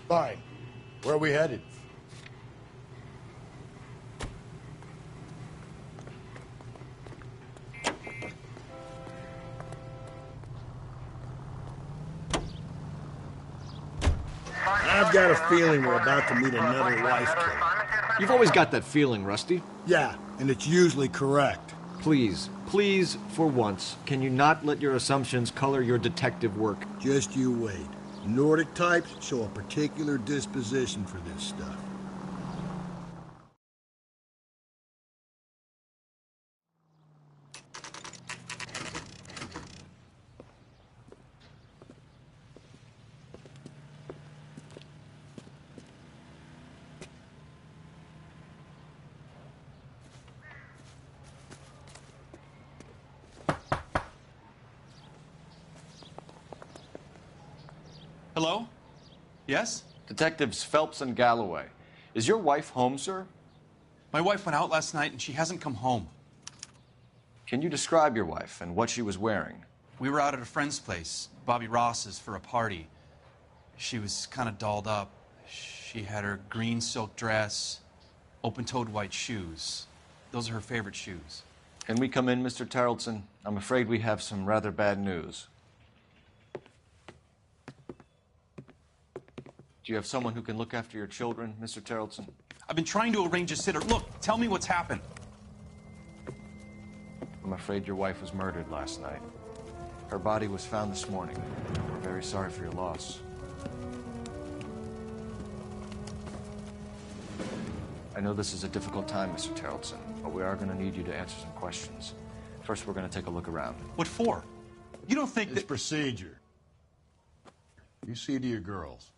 Fine. Where are we headed? I've got a feeling we're about to meet another wife killer. You've always got that feeling, Rusty. Yeah, and it's usually correct. Please, please, for once, can you not let your assumptions color your detective work? Just you wait. Nordic types show a particular disposition for this stuff. Hello? Yes? Detectives Phelps and Galloway. Is your wife home, sir? My wife went out last night and she hasn't come home. Can you describe your wife and what she was wearing? We were out at a friend's place, Bobby Ross's, for a party. She was kind of dolled up. She had her green silk dress, open-toed white shoes. Those are her favorite shoes. Can we come in, Mr. Terrellson? I'm afraid we have some rather bad news. Do you have someone who can look after your children, Mr. Terrellson? I've been trying to arrange a sitter. Look, tell me what's happened. I'm afraid your wife was murdered last night. Her body was found this morning. We're very sorry for your loss. I know this is a difficult time, Mr. Terrellson, but we are going to need you to answer some questions. First, we're going to take a look around. What for? You don't think It's procedure. You see to your girls.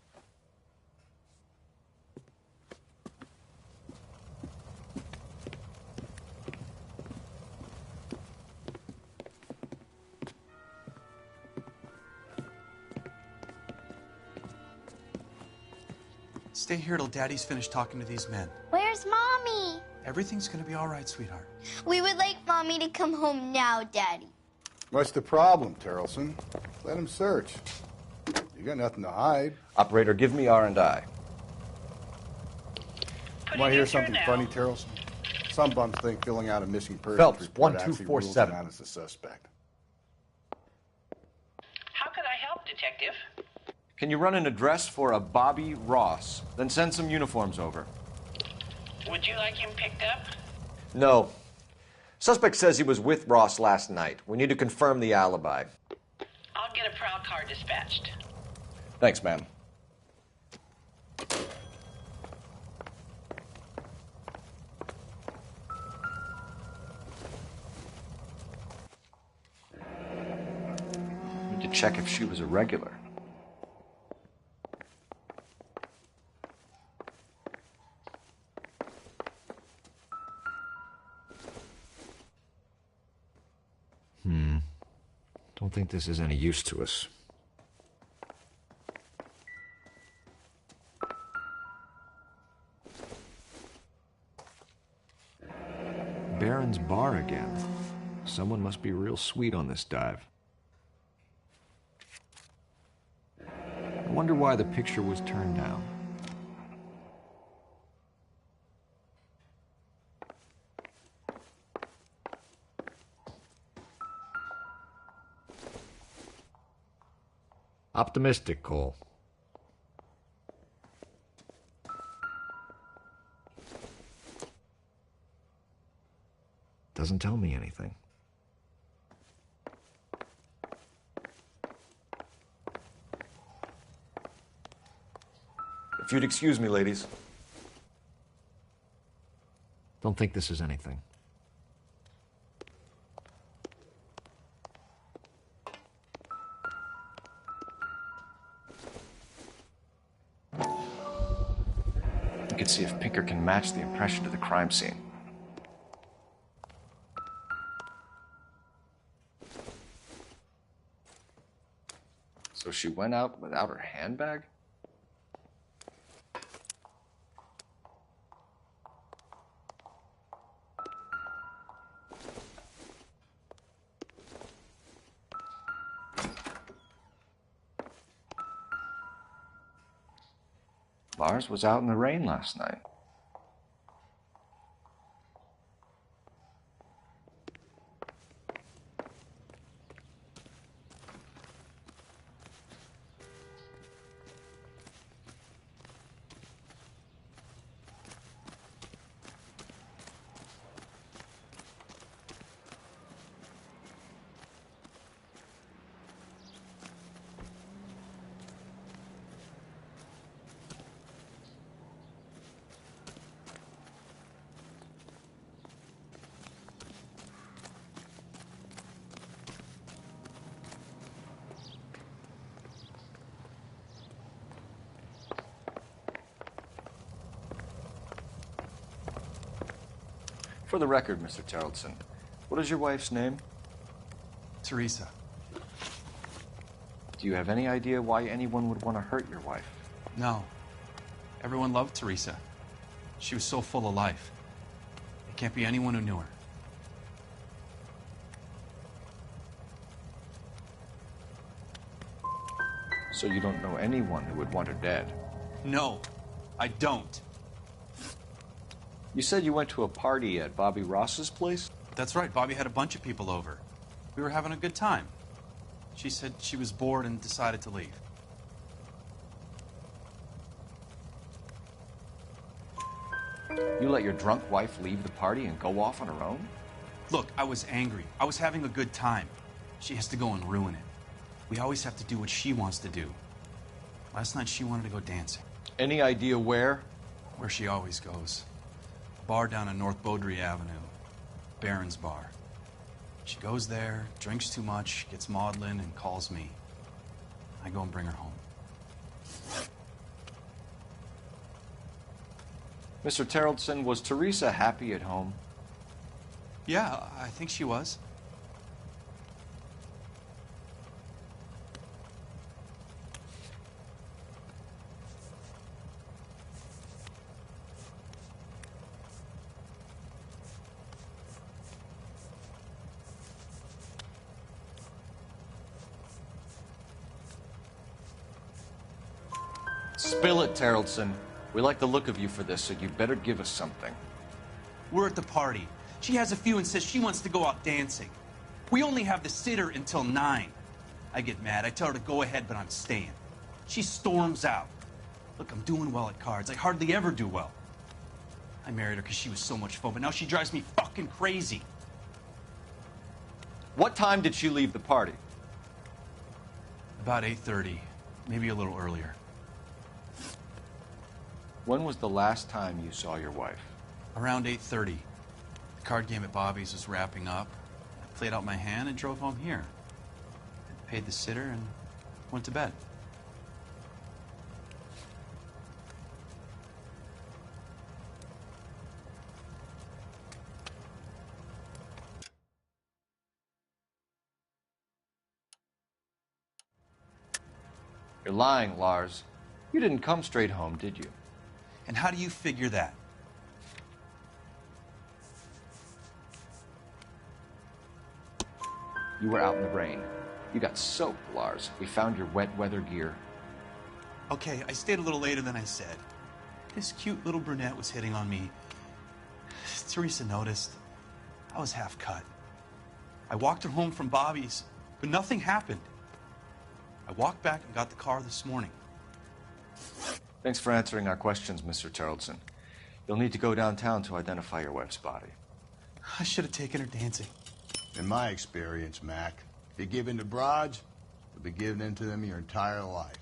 Stay here till Daddy's finished talking to these men. Where's Mommy? Everything's gonna be all right, sweetheart. We would like Mommy to come home now, Daddy. What's the problem, Terrelson? Let him search. You got nothing to hide. Operator, give me R&I. Want to hear something funny, Terrelson? Some bums think filling out a missing person Phelps, report actually rules 1247. him out as a suspect. How could I help, Detective? Can you run an address for a Bobby Ross? Then send some uniforms over. Would you like him picked up? No. Suspect says he was with Ross last night. We need to confirm the alibi. I'll get a prowl car dispatched. Thanks, ma'am. Need to check if she was a regular. Don't think this is any use to us. Baron's bar again. Someone must be real sweet on this dive. I wonder why the picture was turned down. Optimistic, Cole. Doesn't tell me anything. If you'd excuse me, ladies. Don't think this is anything. We could see if Pinker can match the impression to the crime scene. So she went out without her handbag? Lars was out in the rain last night. For the record, Mr. Terrelson, what is your wife's name? Teresa. Do you have any idea why anyone would want to hurt your wife? No. Everyone loved Teresa. She was so full of life. It can't be anyone who knew her. So you don't know anyone who would want her dead? No, I don't. You said you went to a party at Bobby Ross's place? That's right. Bobby had a bunch of people over. We were having a good time. She said she was bored and decided to leave. You let your drunk wife leave the party and go off on her own? Look, I was angry. I was having a good time. She has to go and ruin it. We always have to do what she wants to do. Last night she wanted to go dancing. Any idea where? Where she always goes. A bar down on North Beaudry Avenue. Baron's bar. She goes there, drinks too much, gets maudlin, and calls me. I go and bring her home. Mr. Terrelson, was Teresa happy at home? Yeah, I think she was. Spill it, Terrellson. We like the look of you for this, so you better give us something. We're at the party. She has a few and says she wants to go out dancing. We only have the sitter until 9. I get mad. I tell her to go ahead, but I'm staying. She storms out. Look, I'm doing well at cards. I hardly ever do well. I married her because she was so much fun, but now she drives me fucking crazy. What time did she leave the party? About 8:30, maybe a little earlier. When was the last time you saw your wife? Around 8:30. The card game at Bobby's was wrapping up. I played out my hand and drove home here. I paid the sitter and went to bed. You're lying, Lars. You didn't come straight home, did you? And how do you figure that? You were out in the rain. You got soaked, Lars. We found your wet weather gear. Okay, I stayed a little later than I said. This cute little brunette was hitting on me. Teresa noticed. I was half cut. I walked her home from Bobby's, but nothing happened. I walked back and got the car this morning. Thanks for answering our questions, Mr. Terrellson. You'll need to go downtown to identify your wife's body. I should have taken her dancing. In my experience, Mac, if you give in to broads, you'll be giving in to them your entire life.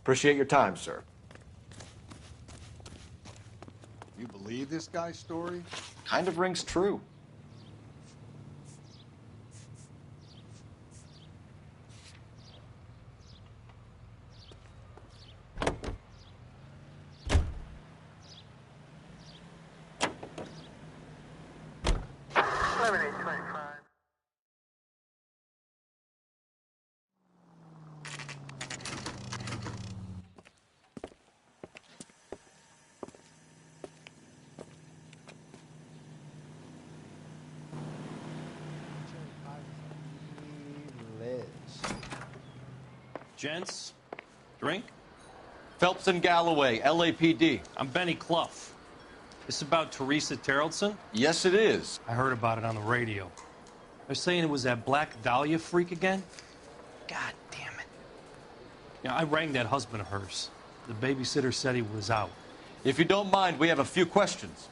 Appreciate your time, sir. You believe this guy's story? Kind of rings true. Gents, drink? Phelps and Galloway, LAPD. I'm Benny Clough. This about Teresa Terrellson? Yes, it is. I heard about it on the radio. They're saying it was that Black Dahlia freak again? God damn it. Yeah, I rang that husband of hers. The babysitter said he was out. If you don't mind, we have a few questions.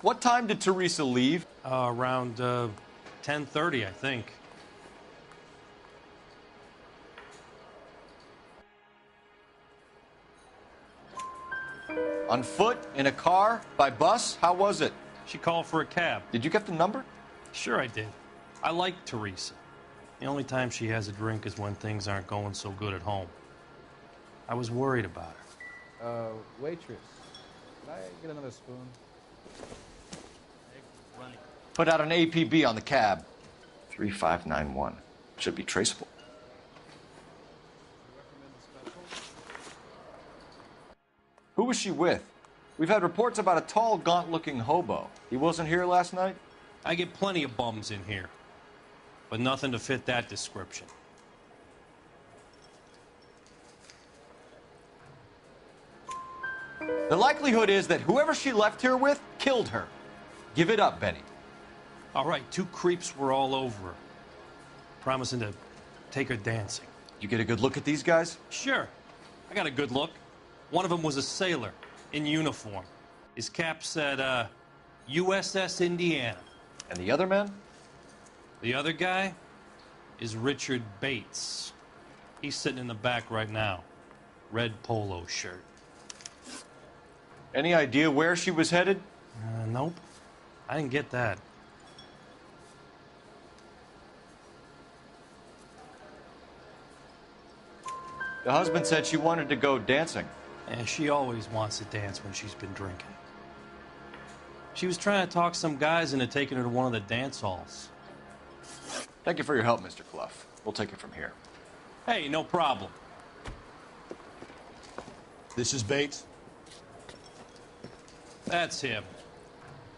What time did Teresa leave? Around 10:30, I think. On foot? In a car? By bus? How was it? She called for a cab. Did you get the number? Sure I did. I like Teresa. The only time she has a drink is when things aren't going so good at home. I was worried about her. Waitress, can I get another spoon? Put out an APB on the cab. 3591. Should be traceable. Who was she with? We've had reports about a tall, gaunt-looking hobo. He wasn't here last night? I get plenty of bums in here, but nothing to fit that description. The likelihood is that whoever she left here with killed her. Give it up, Benny. All right, 2 creeps were all over her, promising to take her dancing. You get a good look at these guys? Sure. I got a good look. One of them was a sailor in uniform. His cap said, USS Indiana. And the other man? The other guy is Richard Bates. He's sitting in the back right now. Red polo shirt. Any idea where she was headed? Nope. I didn't get that. The husband said she wanted to go dancing. And she always wants to dance when she's been drinking. She was trying to talk some guys into taking her to one of the dance halls. Thank you for your help, Mr. Clough. We'll take it from here. Hey, no problem. This is Bates. That's him.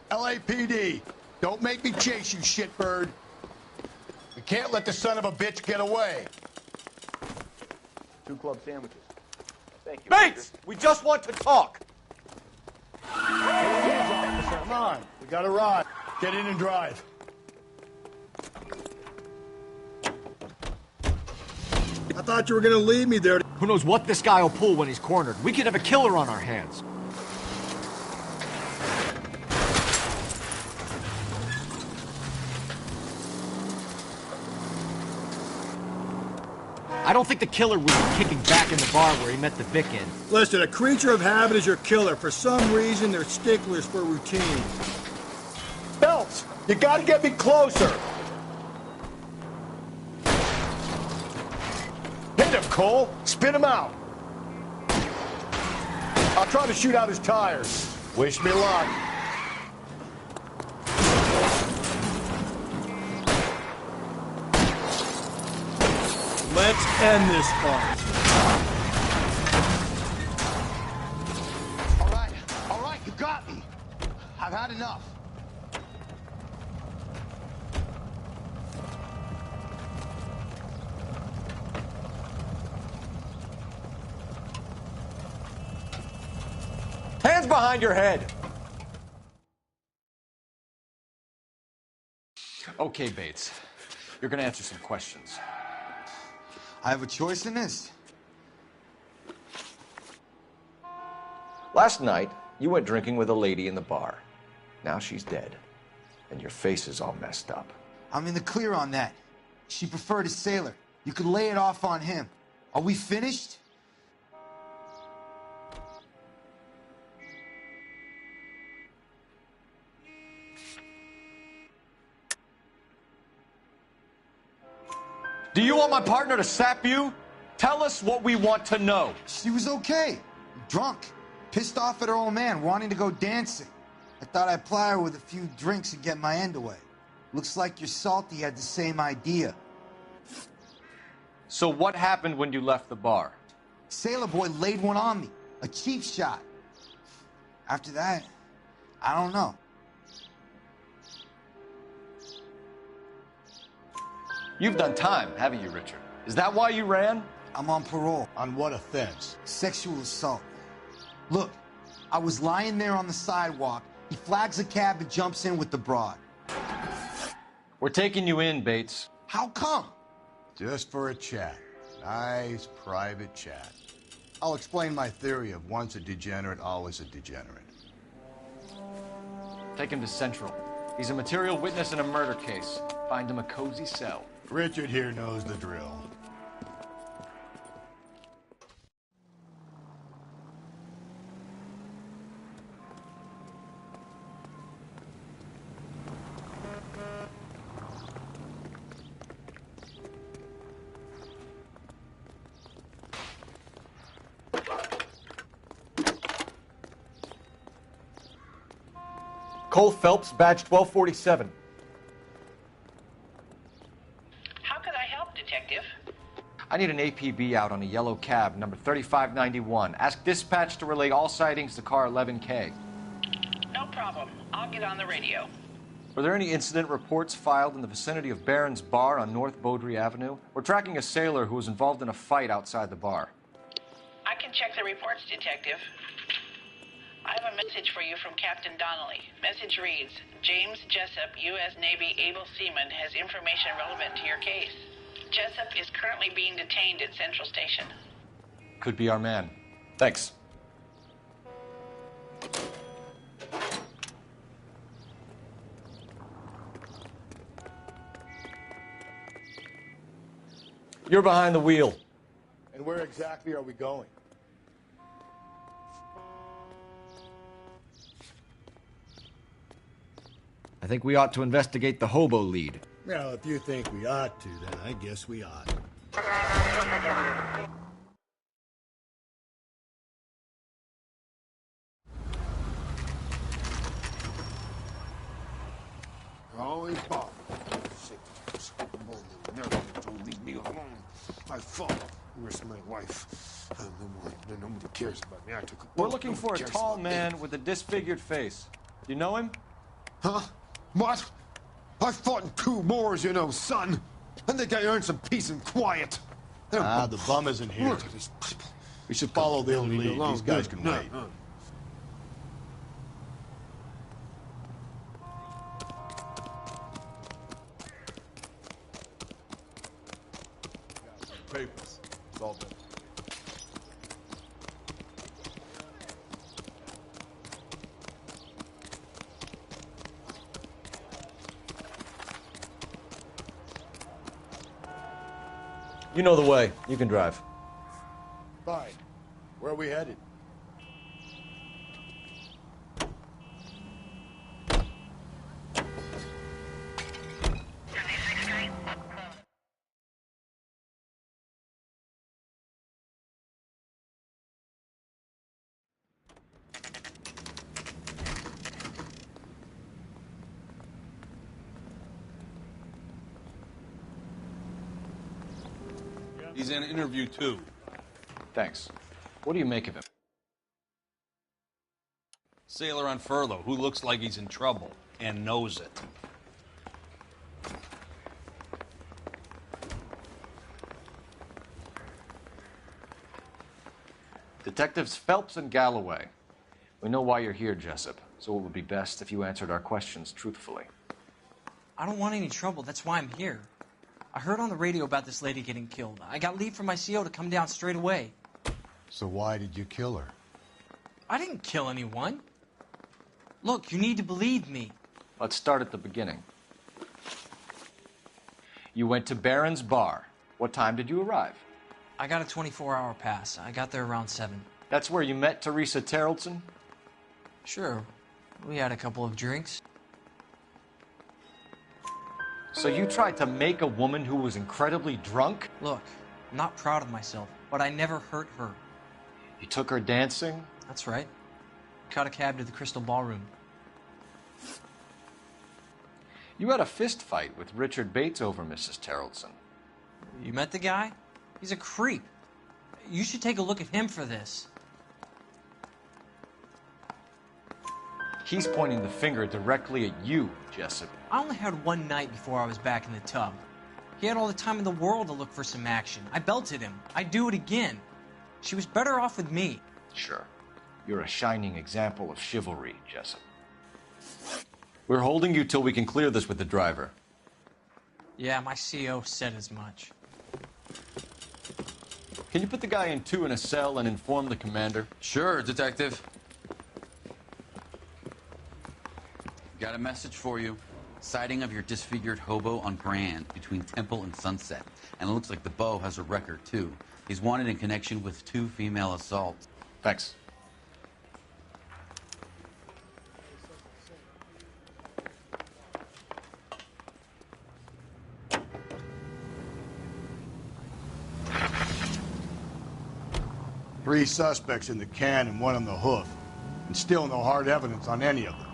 LAPD, don't make me chase you, shitbird. We Can't let the son of a bitch get away. 2 club sandwiches. Thank you. Bates! We just want to talk! Come on, we got a ride. Get in and drive. I thought you were gonna leave me there. Who knows what this guy will pull when he's cornered? We could have a killer on our hands. I don't think the killer would be kicking back in the bar where he met the Vic in. Listen, a creature of habit is your killer. For some reason, they're sticklers for routine. Phelps, you gotta get me closer. Hit him, Cole. Spin him out. I'll try to shoot out his tires. Wish me luck. Let's end this fight. All right, you got me. I've had enough. Hands behind your head! Okay, Bates. You're gonna answer some questions. I have a choice in this. Last night, you went drinking with a lady in the bar. Now she's dead. And your face is all messed up. I'm in the clear on that. She preferred a sailor. You could lay it off on him. Are we finished? Do you want my partner to sap you? Tell us what we want to know. She was okay. Drunk. Pissed off at her old man, wanting to go dancing. I thought I'd ply her with a few drinks and get my end away. Looks like your salty had the same idea. So what happened when you left the bar? Sailor boy laid one on me. A cheap shot. After that, I don't know. You've done time, haven't you, Richard? Is that why you ran? I'm on parole. On what offense? Sexual assault. Look, I was lying there on the sidewalk. He flags a cab and jumps in with the broad. We're taking you in, Bates. How come? Just for a chat. Nice private chat. I'll explain my theory of once a degenerate, always a degenerate. Take him to Central. He's a material witness in a murder case. Find him a cozy cell. Richard here knows the drill. Cole Phelps, badge 1247. How could I help, Detective? I need an APB out on a yellow cab, number 3591. Ask dispatch to relay all sightings to car 11K. No problem. I'll get on the radio. Were there any incident reports filed in the vicinity of Barron's Bar on North Beaudry Avenue? We're tracking a sailor who was involved in a fight outside the bar. I can check the reports, Detective. I have a message for you from Captain Donnelly. Message reads, James Jessup, U.S. Navy able seaman, has information relevant to your case. Jessup is currently being detained at Central Station. Could be our man. Thanks. You're behind the wheel. And where exactly are we going? I think we ought to investigate the hobo lead. Well, if you think we ought to, then I guess we ought. Always bother. Never don't leave me alone. I fought. Risked my life. Nobody cares about me. I took a We're looking for a tall man with a disfigured face. Do you know him? Huh? What? I fought in 2 wars, you know, son. I think I earned some peace and quiet. Ah, the bum isn't here. Look at these people. We should follow their Leave me lead. alone. These guys Good. can No, wait. no. Papers. It's all done. You know the way. You can drive. Fine. Where are we headed? He's in an interview, too. Thanks. What do you make of him? Sailor on furlough who looks like he's in trouble and knows it. Detectives Phelps and Galloway. We know why you're here, Jessup, so it would be best if you answered our questions truthfully. I don't want any trouble. That's why I'm here. I heard on the radio about this lady getting killed. I got leave from my CO to come down straight away. So why did you kill her? I didn't kill anyone. Look, you need to believe me. Let's start at the beginning. You went to Barron's Bar. What time did you arrive? I got a 24-hour pass. I got there around 7. That's where you met Teresa Terrelson? Sure. We had a couple of drinks. So you tried to make a woman who was incredibly drunk? Look, I'm not proud of myself, but I never hurt her. You took her dancing? That's right. Caught a cab to the Crystal Ballroom. You had a fist fight with Richard Bates over Mrs. Terrelson. You met the guy? He's a creep. You should take a look at him for this. He's pointing the finger directly at you, Jessup. I only had one night before I was back in the tub. He had all the time in the world to look for some action. I belted him. I'd do it again. She was better off with me. Sure. You're a shining example of chivalry, Jessup. We're holding you till we can clear this with the driver. Yeah, my CO said as much. Can you put the guy in 2 in a cell and inform the commander? Sure, Detective. Got a message for you. Sighting of your disfigured hobo on Grand between Temple and Sunset. And it looks like the Beau has a record, too. He's wanted in connection with 2 female assaults. Thanks. Three suspects in the can and one on the hoof. And still no hard evidence on any of them.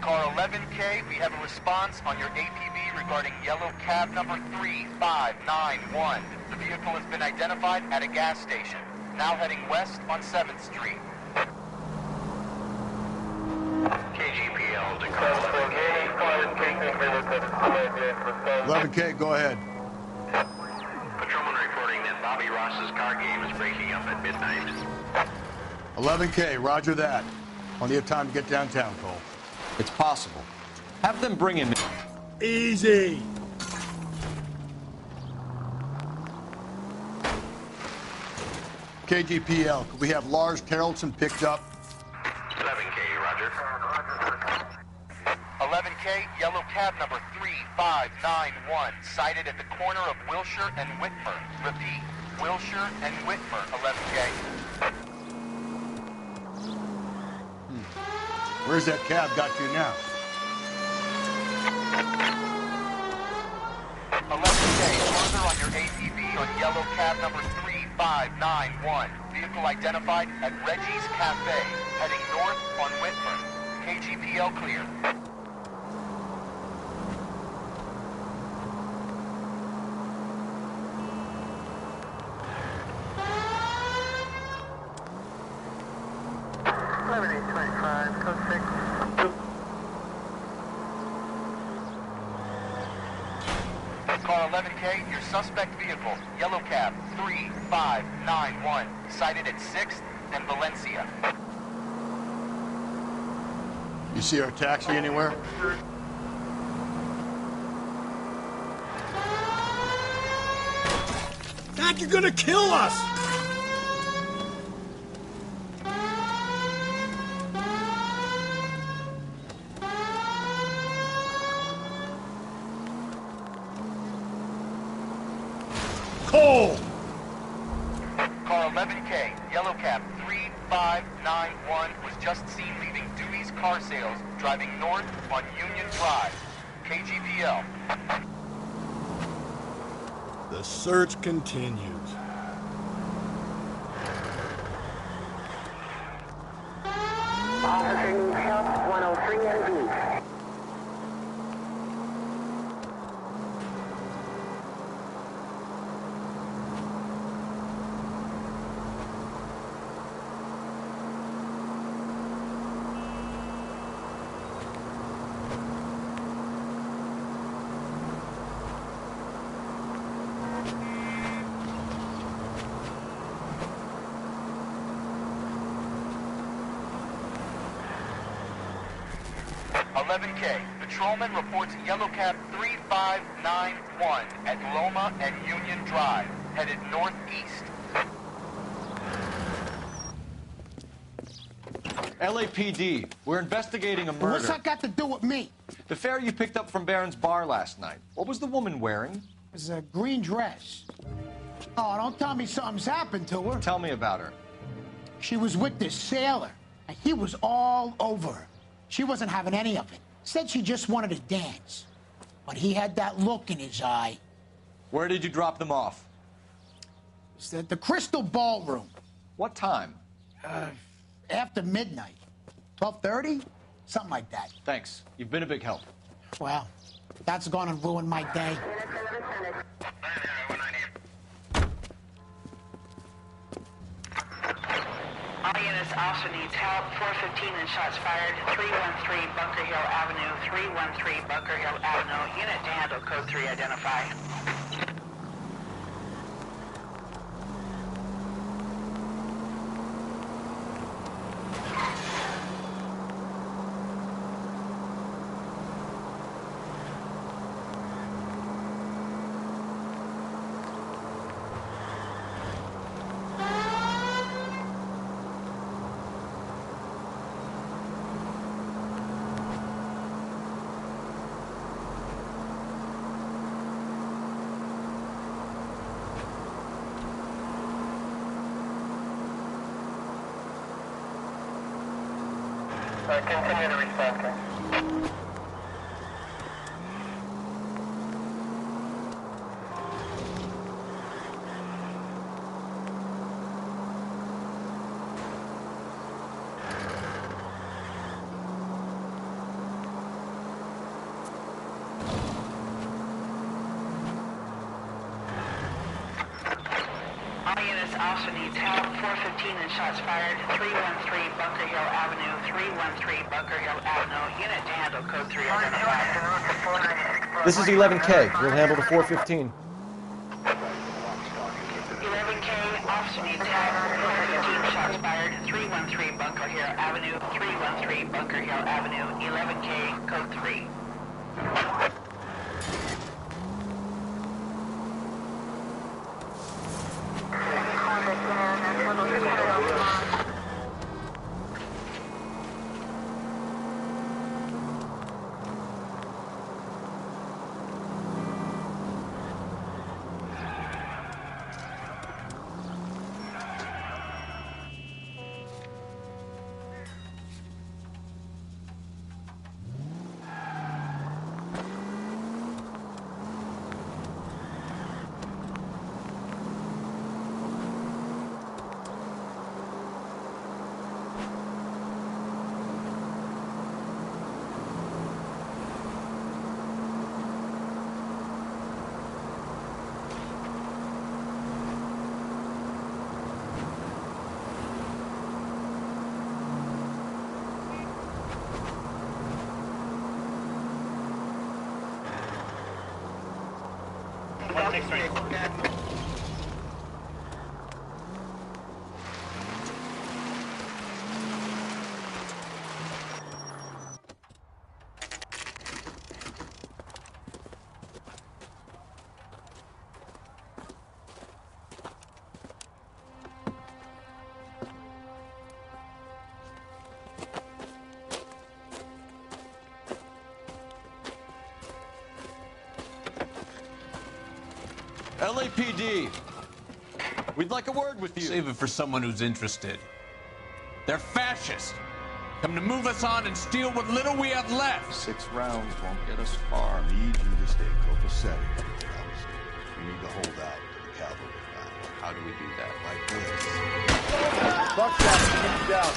Car 11K, we have a response on your APB regarding yellow cab number 3591. The vehicle has been identified at a gas station. Now heading west on 7th Street. KGPL to car 11K, go ahead. Patrolman reporting that Bobby Ross's car game is breaking up at midnight. 11K, roger that. Plenty of time to get downtown, Cole. It's possible. Have them bring him in. Easy. KGPL, could we have Lars Terrelson picked up? 11K, roger. 11K, yellow cab number 3591, sighted at the corner of Wilshire and Whitmer. Repeat, Wilshire and Whitmer, 11K. Where's that cab got you now? 11K, further on your ATV on yellow cab number 3591. Vehicle identified at Reggie's Cafe, heading north on Whitmer. KGPL clear. Car Car 11K, your suspect vehicle, yellow cab 3591, sighted at 6th and Valencia. You see our taxi anywhere? Dad, you're gonna kill us! Cole! Car 11K, yellow cab 3591, was just seen leaving Dewey's Car Sales, driving north on Union Drive. KGPL. The search continues. Officer needs help, 103 NV. Patrolman reports yellow cab 3591 at Loma and Union Drive, headed northeast. LAPD, we're investigating a murder. What's that got to do with me? The fare you picked up from Barron's bar last night. What was the woman wearing? It was a green dress. Oh, don't tell me something's happened to her. Tell me about her. She was with this sailor, and he was all over her. She wasn't having any of it. Said she just wanted to dance. But he had that look in his eye. Where did you drop them off? It's at the Crystal Ballroom. What time? After midnight. 12:30? Something like that. Thanks. You've been a big help. Well, that's gonna ruin my day. All units also needs help. 415 and shots fired. 313 Bunker Hill Avenue. 313 Bunker Hill Avenue. Unit to handle code 3 identify. Continue to respond, sir. All units also needs help. 415 and shots fired. 313 Bunker Hill Avenue. 313 Bunker Hill Avenue. Unit to handle code 3 identified. This is 11K. We'll handle the 415. 11K also needs help. 415 shots fired. 313 Bunker Hill Avenue. 313 Bunker Hill Avenue. 11K code 3. LAPD, we'd like a word with you. Save it for someone who's interested. They're fascists. Come to move us on and steal what little we have left. 6 rounds won't get us far. I need you to stay copacetic. We need to hold out until the cavalry arrive. How do we do that? Like this. Buckshot, keep down.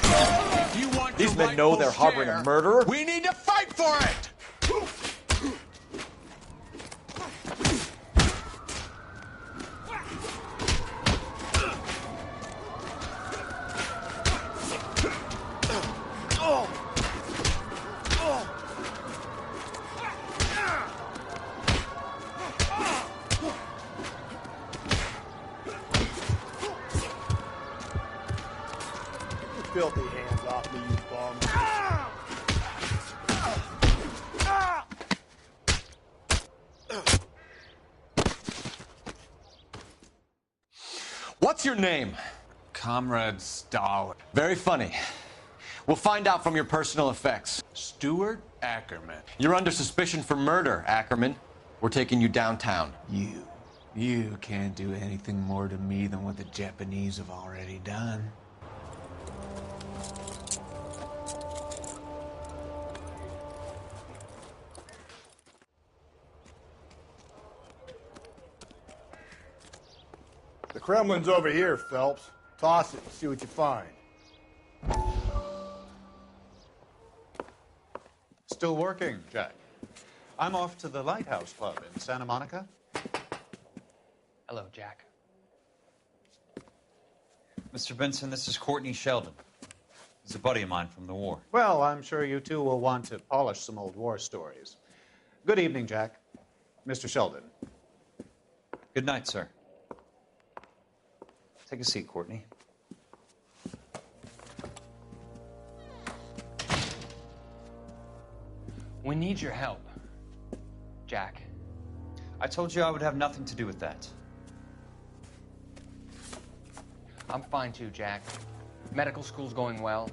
If you want These your men know they're rightful harboring share, a murderer? We need to fight for it! Filthy hands off me, you bum. What's your name? Comrade Stahl. Very funny. We'll find out from your personal effects. Stuart Ackerman. You're under suspicion for murder, Ackerman. We're taking you downtown. You can't do anything more to me than what the Japanese have already done. The Kremlin's over here, Phelps. Toss it and see what you find. Still working, Jack. I'm off to the Lighthouse Club in Santa Monica. Hello, Jack. Mr. Benson, this is Courtney Sheldon. He's a buddy of mine from the war. Well, I'm sure you two will want to polish some old war stories. Good evening, Jack. Mr. Sheldon. Good night, sir. Take a seat, Courtney. We need your help, Jack. I told you I would have nothing to do with that. I'm fine too, Jack. Medical school's going well.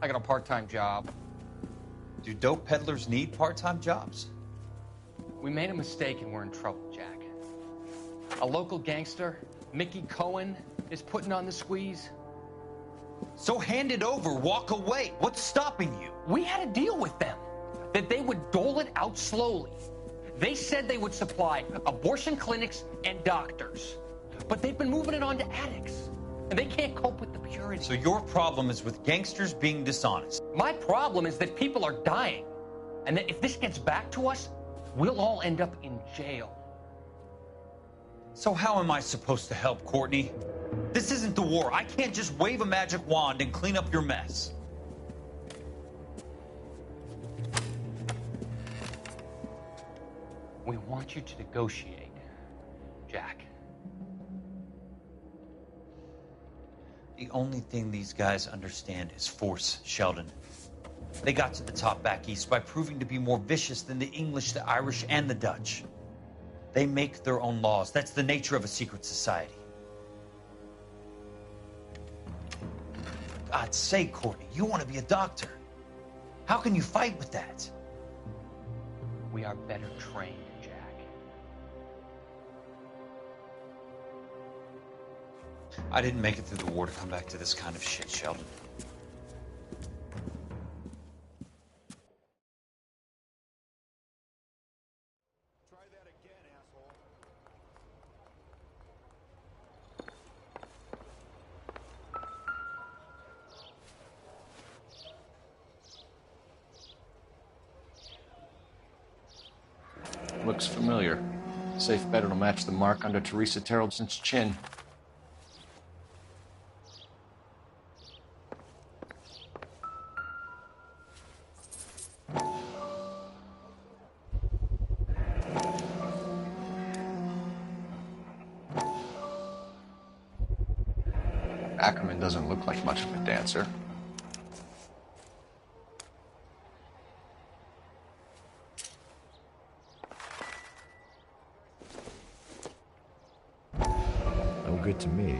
I got a part-time job. Do dope peddlers need part-time jobs? We made a mistake and we're in trouble, Jack. A local gangster, Mickey Cohen, is putting on the squeeze. So hand it over, walk away. What's stopping you? We had a deal with them that they would dole it out slowly. They said they would supply abortion clinics and doctors, but they've been moving it on to addicts, and they can't cope with the purity. So your problem is with gangsters being dishonest. My problem is that people are dying, and that if this gets back to us, we'll all end up in jail. So how am I supposed to help, Courtney? This isn't the war. I can't just wave a magic wand and clean up your mess. We want you to negotiate, Jack. The only thing these guys understand is force, Sheldon. They got to the top back east by proving to be more vicious than the English, the Irish, and the Dutch. They make their own laws. That's the nature of a secret society. God's sake, Courtney, you want to be a doctor. How can you fight with that? We are better trained, Jack. I didn't make it through the war to come back to this kind of shit, Sheldon. Looks familiar. Safe bet it'll match the mark under Teresa Terrelson's chin. Ackerman doesn't look like much of a dancer. No good to me.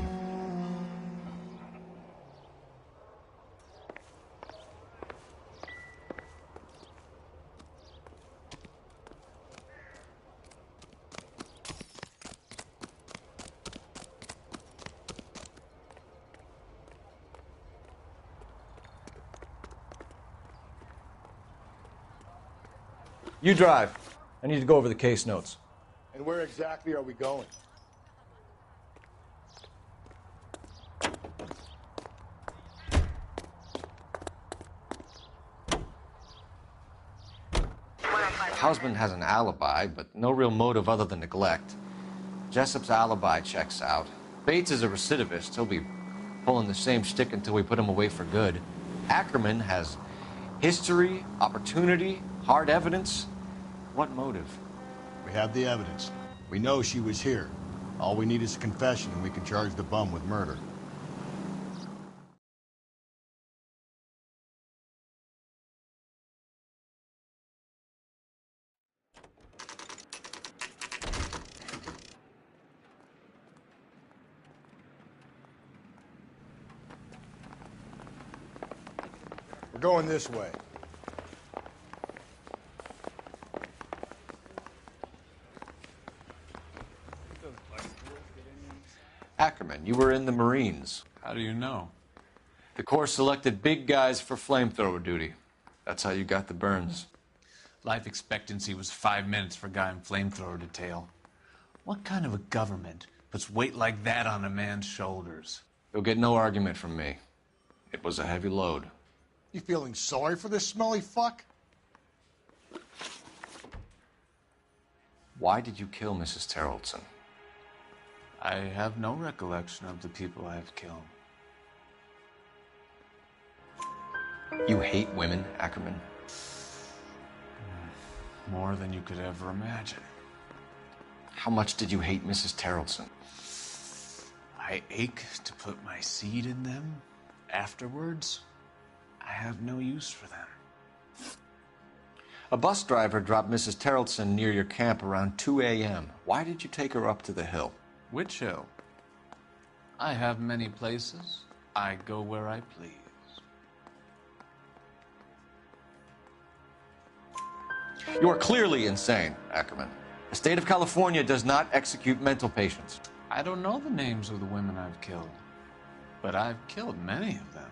You drive. I need to go over the case notes. And where exactly are we going? The husband has an alibi, but no real motive other than neglect. Jessup's alibi checks out. Bates is a recidivist. He'll be pulling the same shtick until we put him away for good. Ackerman has history, opportunity, hard evidence. What motive? We have the evidence. We know she was here. All we need is a confession, and we can charge the bum with murder. We're going this way. Ackerman, you were in the Marines. How do you know? The Corps selected big guys for flamethrower duty. That's how you got the burns. Life expectancy was 5 minutes for a guy in flamethrower detail. What kind of a government puts weight like that on a man's shoulders? You'll get no argument from me. It was a heavy load. You feeling sorry for this smelly fuck? Why did you kill Mrs. Terrellson? I have no recollection of the people I have killed. You hate women, Ackerman? More than you could ever imagine. How much did you hate Mrs. Terrellson? I ache to put my seed in them. Afterwards, I have no use for them. A bus driver dropped Mrs. Terrellson near your camp around 2 a.m. Why did you take her up to the hill? Which hill? I have many places. I go where I please. You are clearly insane, Ackerman. The state of California does not execute mental patients. I don't know the names of the women I've killed, but I've killed many of them.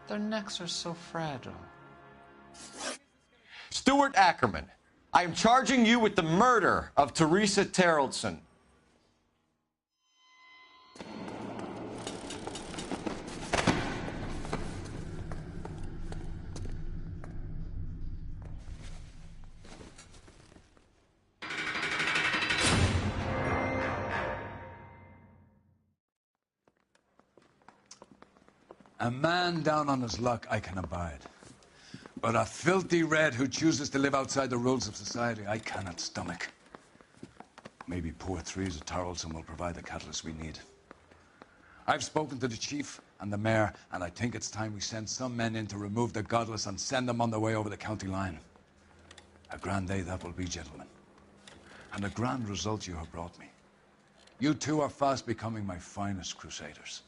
Their necks are so fragile. Stuart Ackerman, I am charging you with the murder of Teresa Terrellson. A man down on his luck I can abide. But a filthy red who chooses to live outside the rules of society, I cannot stomach. Maybe poor Teresa Terrellson will provide the catalyst we need. I've spoken to the chief and the mayor, and I think it's time we send some men in to remove the godless and send them on their way over the county line. A grand day that will be, gentlemen. And a grand result you have brought me. You two are fast becoming my finest crusaders.